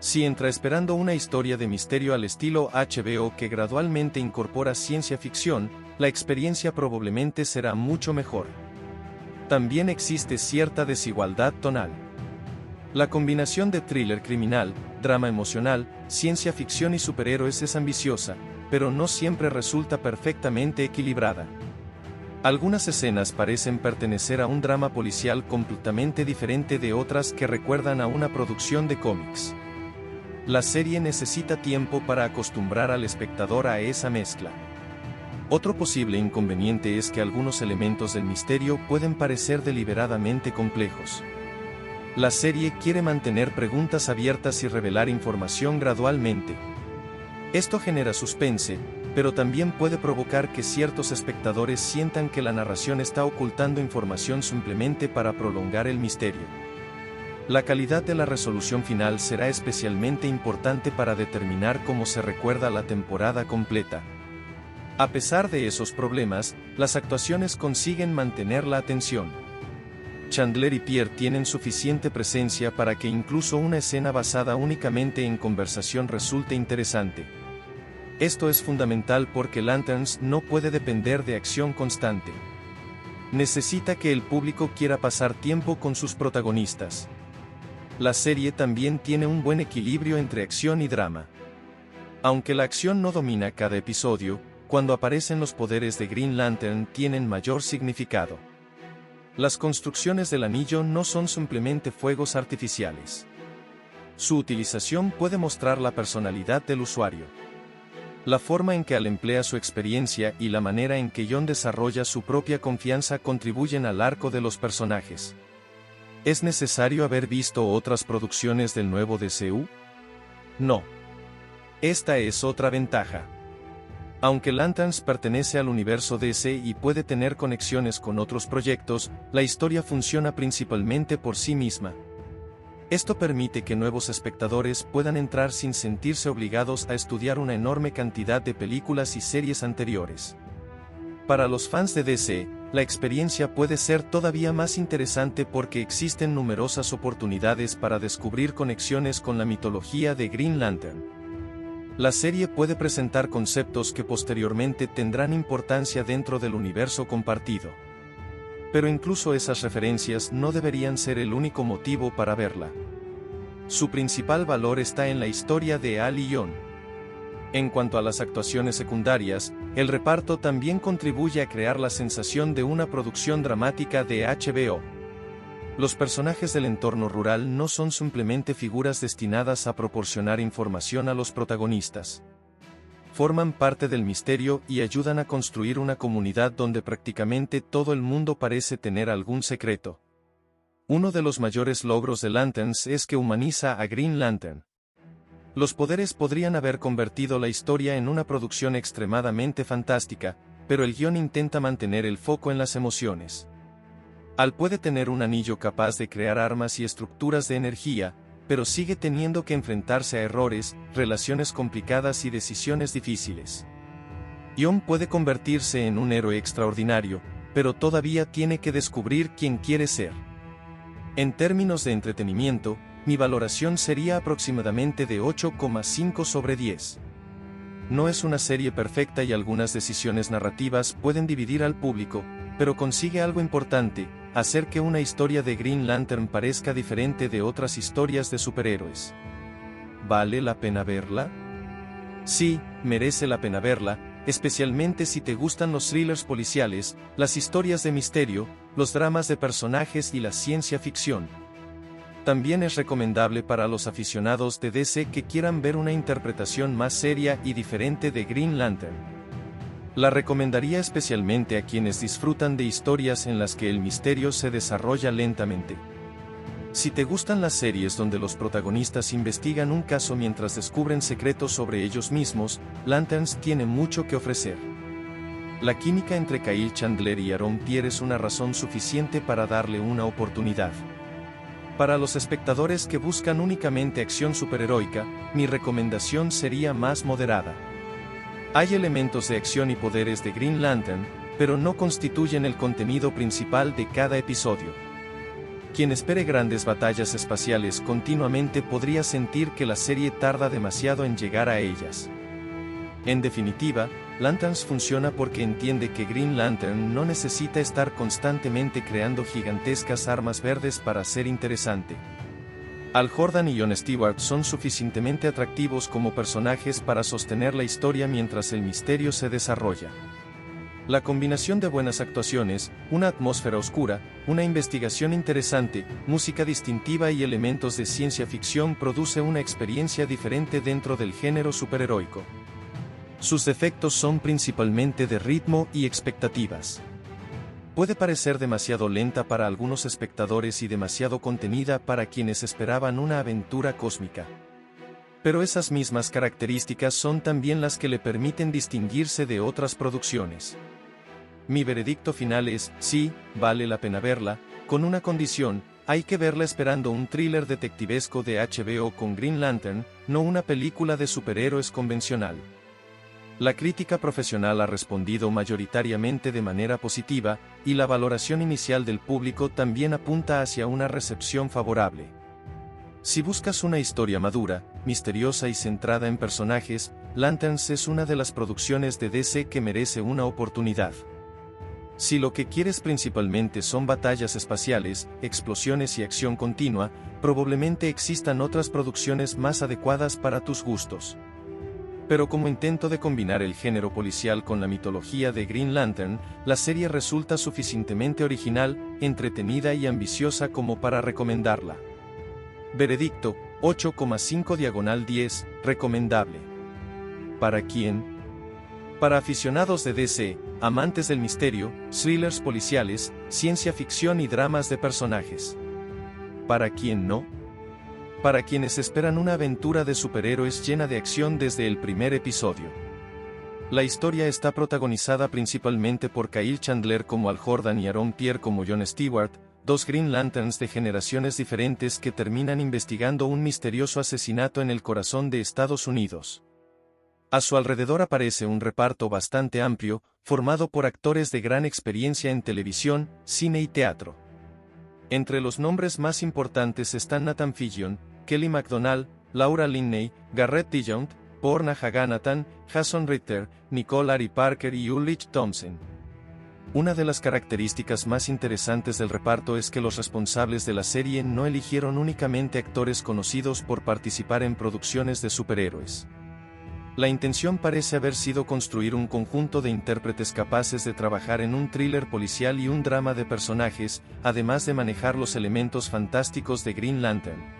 Si entra esperando una historia de misterio al estilo HBO que gradualmente incorpora ciencia ficción, la experiencia probablemente será mucho mejor. También existe cierta desigualdad tonal. La combinación de thriller criminal, drama emocional, ciencia ficción y superhéroes es ambiciosa, pero no siempre resulta perfectamente equilibrada. Algunas escenas parecen pertenecer a un drama policial completamente diferente de otras que recuerdan a una producción de cómics. La serie necesita tiempo para acostumbrar al espectador a esa mezcla. Otro posible inconveniente es que algunos elementos del misterio pueden parecer deliberadamente complejos. La serie quiere mantener preguntas abiertas y revelar información gradualmente, Esto genera suspense, pero también puede provocar que ciertos espectadores sientan que la narración está ocultando información simplemente para prolongar el misterio. La calidad de la resolución final será especialmente importante para determinar cómo se recuerda la temporada completa. A pesar de esos problemas, las actuaciones consiguen mantener la atención. Chandler y Pierre tienen suficiente presencia para que incluso una escena basada únicamente en conversación resulte interesante. Esto es fundamental porque Lanterns no puede depender de acción constante. Necesita que el público quiera pasar tiempo con sus protagonistas. La serie también tiene un buen equilibrio entre acción y drama. Aunque la acción no domina cada episodio, cuando aparecen los poderes de Green Lantern tienen mayor significado. Las construcciones del anillo no son simplemente fuegos artificiales. Su utilización puede mostrar la personalidad del usuario. La forma en que Al emplea su experiencia y la manera en que Jon desarrolla su propia confianza contribuyen al arco de los personajes. ¿Es necesario haber visto otras producciones del nuevo DCU? No. Esta es otra ventaja. Aunque Lanterns pertenece al universo DC y puede tener conexiones con otros proyectos, la historia funciona principalmente por sí misma. Esto permite que nuevos espectadores puedan entrar sin sentirse obligados a estudiar una enorme cantidad de películas y series anteriores. Para los fans de DC, la experiencia puede ser todavía más interesante porque existen numerosas oportunidades para descubrir conexiones con la mitología de Green Lantern. La serie puede presentar conceptos que posteriormente tendrán importancia dentro del universo compartido. Pero incluso esas referencias no deberían ser el único motivo para verla. Su principal valor está en la historia de Al y Jon. En cuanto a las actuaciones secundarias, el reparto también contribuye a crear la sensación de una producción dramática de HBO. Los personajes del entorno rural no son simplemente figuras destinadas a proporcionar información a los protagonistas. Forman parte del misterio y ayudan a construir una comunidad donde prácticamente todo el mundo parece tener algún secreto. Uno de los mayores logros de Lanterns es que humaniza a Green Lantern. Los poderes podrían haber convertido la historia en una producción extremadamente fantástica, pero el guión intenta mantener el foco en las emociones. Al puede tener un anillo capaz de crear armas y estructuras de energía, pero sigue teniendo que enfrentarse a errores, relaciones complicadas y decisiones difíciles. Jon puede convertirse en un héroe extraordinario, pero todavía tiene que descubrir quién quiere ser. En términos de entretenimiento, mi valoración sería aproximadamente de 8,5 sobre 10. No es una serie perfecta y algunas decisiones narrativas pueden dividir al público, pero consigue algo importante: hacer que una historia de Green Lantern parezca diferente de otras historias de superhéroes. ¿Vale la pena verla? Sí, merece la pena verla, especialmente si te gustan los thrillers policiales, las historias de misterio, los dramas de personajes y la ciencia ficción. También es recomendable para los aficionados de DC que quieran ver una interpretación más seria y diferente de Green Lantern. La recomendaría especialmente a quienes disfrutan de historias en las que el misterio se desarrolla lentamente. Si te gustan las series donde los protagonistas investigan un caso mientras descubren secretos sobre ellos mismos, Lanterns tiene mucho que ofrecer. La química entre Kyle Chandler y Aaron Pierre es una razón suficiente para darle una oportunidad. Para los espectadores que buscan únicamente acción superheroica, mi recomendación sería más moderada. Hay elementos de acción y poderes de Green Lantern, pero no constituyen el contenido principal de cada episodio. Quien espere grandes batallas espaciales continuamente podría sentir que la serie tarda demasiado en llegar a ellas. En definitiva, Lanterns funciona porque entiende que Green Lantern no necesita estar constantemente creando gigantescas armas verdes para ser interesante. Hal Jordan y Jon Stewart son suficientemente atractivos como personajes para sostener la historia mientras el misterio se desarrolla. La combinación de buenas actuaciones, una atmósfera oscura, una investigación interesante, música distintiva y elementos de ciencia ficción produce una experiencia diferente dentro del género superheroico. Sus defectos son principalmente de ritmo y expectativas. Puede parecer demasiado lenta para algunos espectadores y demasiado contenida para quienes esperaban una aventura cósmica. Pero esas mismas características son también las que le permiten distinguirse de otras producciones. Mi veredicto final es, sí, vale la pena verla, con una condición: hay que verla esperando un thriller detectivesco de HBO con Green Lantern, no una película de superhéroes convencional. La crítica profesional ha respondido mayoritariamente de manera positiva, y la valoración inicial del público también apunta hacia una recepción favorable. Si buscas una historia madura, misteriosa y centrada en personajes, Lanterns es una de las producciones de DC que merece una oportunidad. Si lo que quieres principalmente son batallas espaciales, explosiones y acción continua, probablemente existan otras producciones más adecuadas para tus gustos. Pero como intento de combinar el género policial con la mitología de Green Lantern, la serie resulta suficientemente original, entretenida y ambiciosa como para recomendarla. Veredicto: 8,5/10, recomendable. ¿Para quién? Para aficionados de DC, amantes del misterio, thrillers policiales, ciencia ficción y dramas de personajes. ¿Para quién no? Para quienes esperan una aventura de superhéroes llena de acción desde el primer episodio. La historia está protagonizada principalmente por Kyle Chandler como Hal Jordan y Aaron Pierre como John Stewart, dos Green Lanterns de generaciones diferentes que terminan investigando un misterioso asesinato en el corazón de Estados Unidos. A su alrededor aparece un reparto bastante amplio, formado por actores de gran experiencia en televisión, cine y teatro. Entre los nombres más importantes están Nathan Fillion, Kelly MacDonald, Laura Linney, Garrett Dillahunt, Poorna Jagannathan, Jason Ritter, Nicole Ari Parker y Ulrich Thompson. Una de las características más interesantes del reparto es que los responsables de la serie no eligieron únicamente actores conocidos por participar en producciones de superhéroes. La intención parece haber sido construir un conjunto de intérpretes capaces de trabajar en un thriller policial y un drama de personajes, además de manejar los elementos fantásticos de Green Lantern.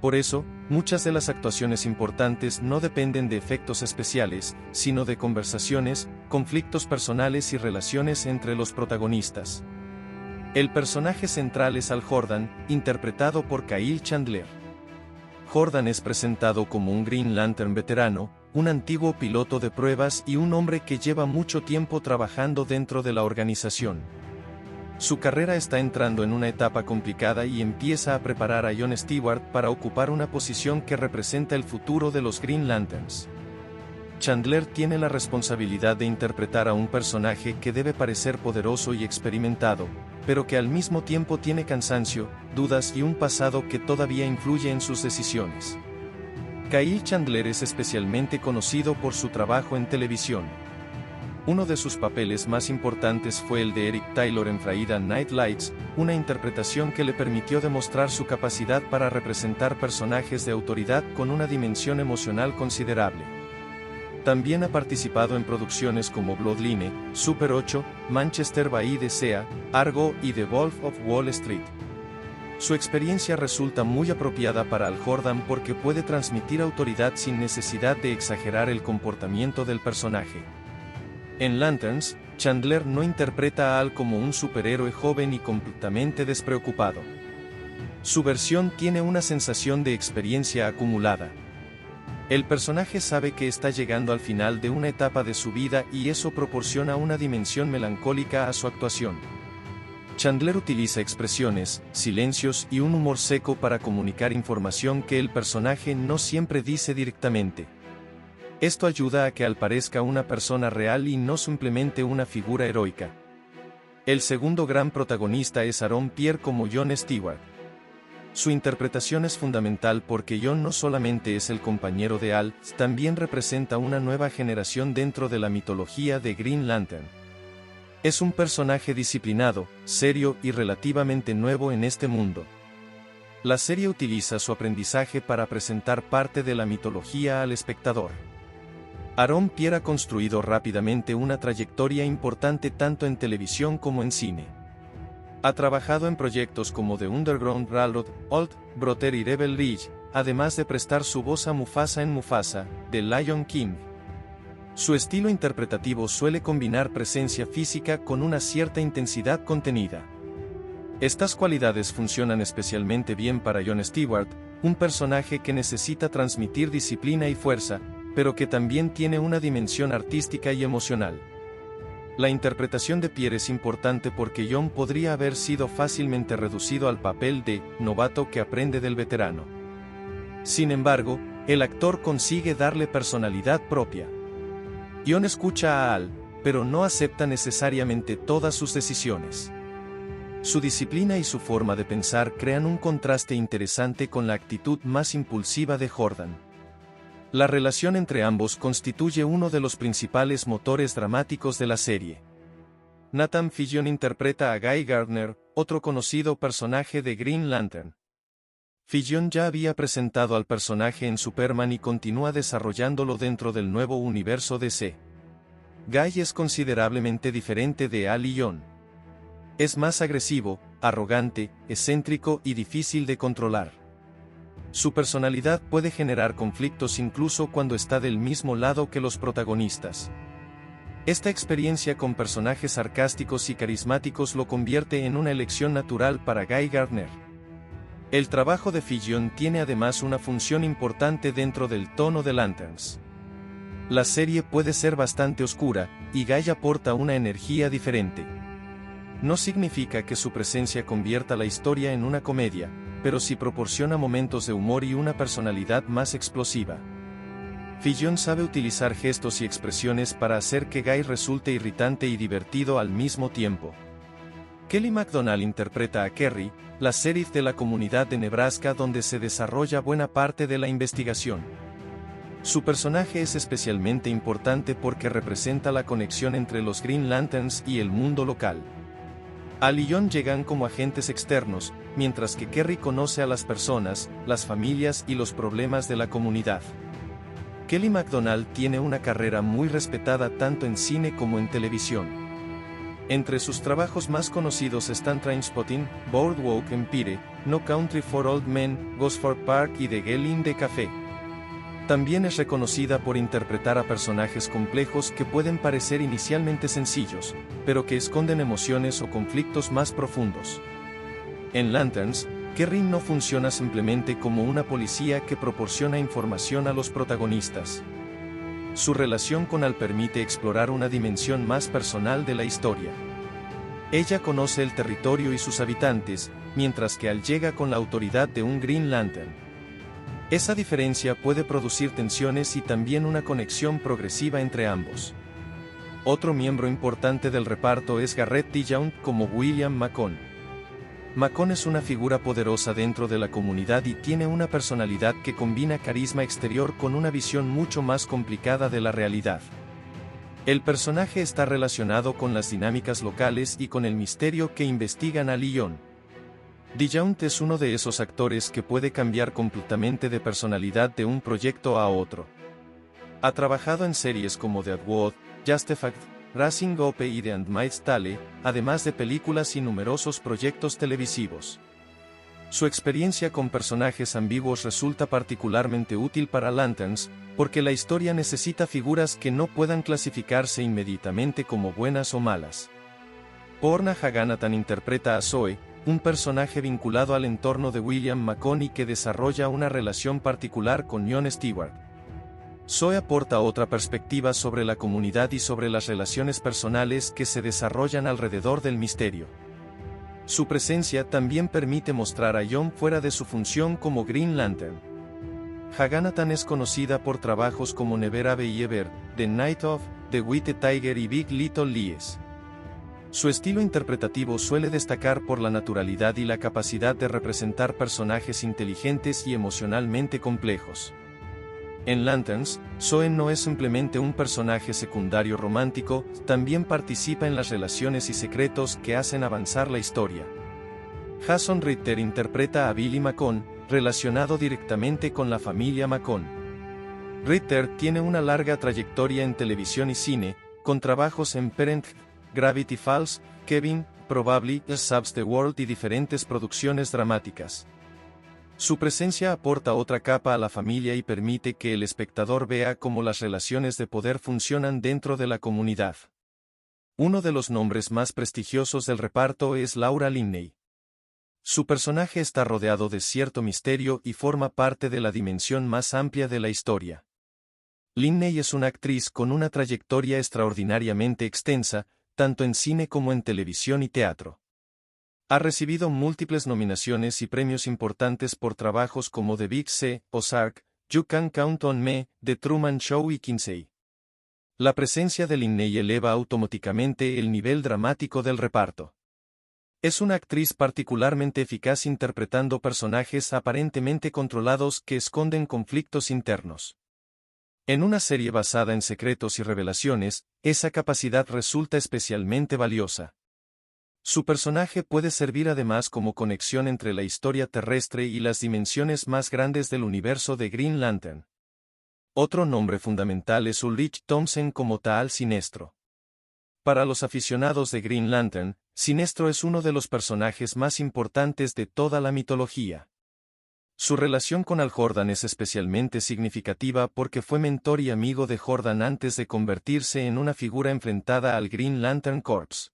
Por eso, muchas de las actuaciones importantes no dependen de efectos especiales, sino de conversaciones, conflictos personales y relaciones entre los protagonistas. El personaje central es Hal Jordan, interpretado por Kyle Chandler. Jordan es presentado como un Green Lantern veterano, un antiguo piloto de pruebas y un hombre que lleva mucho tiempo trabajando dentro de la organización. Su carrera está entrando en una etapa complicada y empieza a preparar a John Stewart para ocupar una posición que representa el futuro de los Green Lanterns. Chandler tiene la responsabilidad de interpretar a un personaje que debe parecer poderoso y experimentado, pero que al mismo tiempo tiene cansancio, dudas y un pasado que todavía influye en sus decisiones. Kyle Chandler es especialmente conocido por su trabajo en televisión. Uno de sus papeles más importantes fue el de Eric Taylor en Friday Night Lights, una interpretación que le permitió demostrar su capacidad para representar personajes de autoridad con una dimensión emocional considerable. También ha participado en producciones como Bloodline, Super 8, Manchester by the Sea, Argo y The Wolf of Wall Street. Su experiencia resulta muy apropiada para Hal Jordan porque puede transmitir autoridad sin necesidad de exagerar el comportamiento del personaje. En Lanterns, Chandler no interpreta a Hal como un superhéroe joven y completamente despreocupado. Su versión tiene una sensación de experiencia acumulada. El personaje sabe que está llegando al final de una etapa de su vida y eso proporciona una dimensión melancólica a su actuación. Chandler utiliza expresiones, silencios y un humor seco para comunicar información que el personaje no siempre dice directamente. Esto ayuda a que Hal parezca una persona real y no simplemente una figura heroica. El segundo gran protagonista es Aaron Pierre como John Stewart. Su interpretación es fundamental porque John no solamente es el compañero de Hal, también representa una nueva generación dentro de la mitología de Green Lantern. Es un personaje disciplinado, serio y relativamente nuevo en este mundo. La serie utiliza su aprendizaje para presentar parte de la mitología al espectador. Aaron Pierre ha construido rápidamente una trayectoria importante tanto en televisión como en cine. Ha trabajado en proyectos como The Underground Railroad, Old Brother y Rebel Ridge, además de prestar su voz a Mufasa en Mufasa, The Lion King. Su estilo interpretativo suele combinar presencia física con una cierta intensidad contenida. Estas cualidades funcionan especialmente bien para John Stewart, Un personaje que necesita transmitir disciplina y fuerza, pero que también tiene una dimensión artística y emocional. La interpretación de Pierre es importante porque Jon podría haber sido fácilmente reducido al papel de novato que aprende del veterano. Sin embargo, el actor consigue darle personalidad propia. Jon escucha a Al, pero no acepta necesariamente todas sus decisiones. Su disciplina y su forma de pensar crean un contraste interesante con la actitud más impulsiva de Jordan. La relación entre ambos constituye uno de los principales motores dramáticos de la serie. Nathan Fillion interpreta a Guy Gardner, otro conocido personaje de Green Lantern. Fillion ya había presentado al personaje en Superman y continúa desarrollándolo dentro del nuevo universo DC. Guy es considerablemente diferente de Al y Jon. Es más agresivo, arrogante, excéntrico y difícil de controlar. Su personalidad puede generar conflictos incluso cuando está del mismo lado que los protagonistas. Esta experiencia con personajes sarcásticos y carismáticos lo convierte en una elección natural para Guy Gardner. El trabajo de Fillion tiene además una función importante dentro del tono de Lanterns. La serie puede ser bastante oscura, y Guy aporta una energía diferente. No significa que su presencia convierta la historia en una comedia, pero sí proporciona momentos de humor y una personalidad más explosiva. Fillion sabe utilizar gestos y expresiones para hacer que Guy resulte irritante y divertido al mismo tiempo. Kelly MacDonald interpreta a Kerry, la sheriff de la comunidad de Nebraska donde se desarrolla buena parte de la investigación. Su personaje es especialmente importante porque representa la conexión entre los Green Lanterns y el mundo local. Al y Jon llegan como agentes externos, mientras que Kerry conoce a las personas, las familias y los problemas de la comunidad. Kelly MacDonald tiene una carrera muy respetada tanto en cine como en televisión. Entre sus trabajos más conocidos están Trainspotting, Boardwalk Empire, No Country for Old Men, Gosford Park y The Girl in the Café. También es reconocida por interpretar a personajes complejos que pueden parecer inicialmente sencillos, pero que esconden emociones o conflictos más profundos. En Lanterns, Kerry no funciona simplemente como una policía que proporciona información a los protagonistas. Su relación con Al permite explorar una dimensión más personal de la historia. Ella conoce el territorio y sus habitantes, mientras que Al llega con la autoridad de un Green Lantern. Esa diferencia puede producir tensiones y también una conexión progresiva entre ambos. Otro miembro importante del reparto es Garrett Dillahunt como William Macon. Macon es una figura poderosa dentro de la comunidad y tiene una personalidad que combina carisma exterior con una visión mucho más complicada de la realidad. El personaje está relacionado con las dinámicas locales y con el misterio que investigan Al y Jon. Dillahunt es uno de esos actores que puede cambiar completamente de personalidad de un proyecto a otro. Ha trabajado en series como The Outward, Justified, Racing Hope y The Handmaid's Tale, además de películas y numerosos proyectos televisivos. Su experiencia con personajes ambiguos resulta particularmente útil para Lanterns, porque la historia necesita figuras que no puedan clasificarse inmediatamente como buenas o malas. Poorna Jagannathan interpreta a Zoe, un personaje vinculado al entorno de William Macon y que desarrolla una relación particular con Jon Stewart. Zoe aporta otra perspectiva sobre la comunidad y sobre las relaciones personales que se desarrollan alrededor del misterio. Su presencia también permite mostrar a Jon fuera de su función como Green Lantern. Jagannathan es conocida por trabajos como Never Have I Ever, The Night of, The White Tiger y Big Little Lies. Su estilo interpretativo suele destacar por la naturalidad y la capacidad de representar personajes inteligentes y emocionalmente complejos. En Lanterns, Zoe no es simplemente un personaje secundario romántico, también participa en las relaciones y secretos que hacen avanzar la historia. Jason Ritter interpreta a Billy Macon, relacionado directamente con la familia Macon. Ritter tiene una larga trayectoria en televisión y cine, con trabajos en Parenthood, Gravity Falls, Kevin, Probably Saves the World y diferentes producciones dramáticas. Su presencia aporta otra capa a la familia y permite que el espectador vea cómo las relaciones de poder funcionan dentro de la comunidad. Uno de los nombres más prestigiosos del reparto es Laura Linney. Su personaje está rodeado de cierto misterio y forma parte de la dimensión más amplia de la historia. Linney es una actriz con una trayectoria extraordinariamente extensa, tanto en cine como en televisión y teatro. Ha recibido múltiples nominaciones y premios importantes por trabajos como The Big C, Ozark, You Can Count on Me, The Truman Show y Kinsey. La presencia de Linney eleva automáticamente el nivel dramático del reparto. Es una actriz particularmente eficaz interpretando personajes aparentemente controlados que esconden conflictos internos. En una serie basada en secretos y revelaciones, esa capacidad resulta especialmente valiosa. Su personaje puede servir además como conexión entre la historia terrestre y las dimensiones más grandes del universo de Green Lantern. Otro nombre fundamental es Ulrich Thomsen como Taal Sinestro. Para los aficionados de Green Lantern, Sinestro es uno de los personajes más importantes de toda la mitología. Su relación con Hal Jordan es especialmente significativa porque fue mentor y amigo de Jordan antes de convertirse en una figura enfrentada al Green Lantern Corps.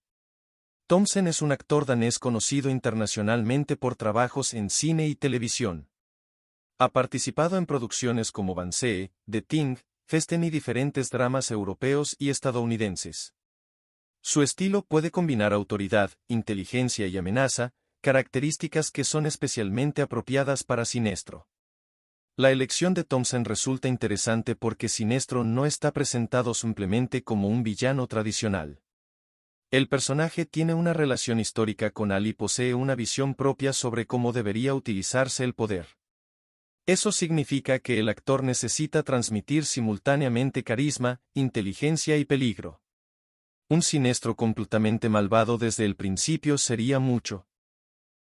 Thomsen es un actor danés conocido internacionalmente por trabajos en cine y televisión. Ha participado en producciones como Banshee, The Thing, Festen y diferentes dramas europeos y estadounidenses. Su estilo puede combinar autoridad, inteligencia y amenaza, características que son especialmente apropiadas para Sinestro. La elección de Thomsen resulta interesante porque Sinestro no está presentado simplemente como un villano tradicional. El personaje tiene una relación histórica con Hal y posee una visión propia sobre cómo debería utilizarse el poder. Eso significa que el actor necesita transmitir simultáneamente carisma, inteligencia y peligro. Un Sinestro completamente malvado desde el principio sería mucho.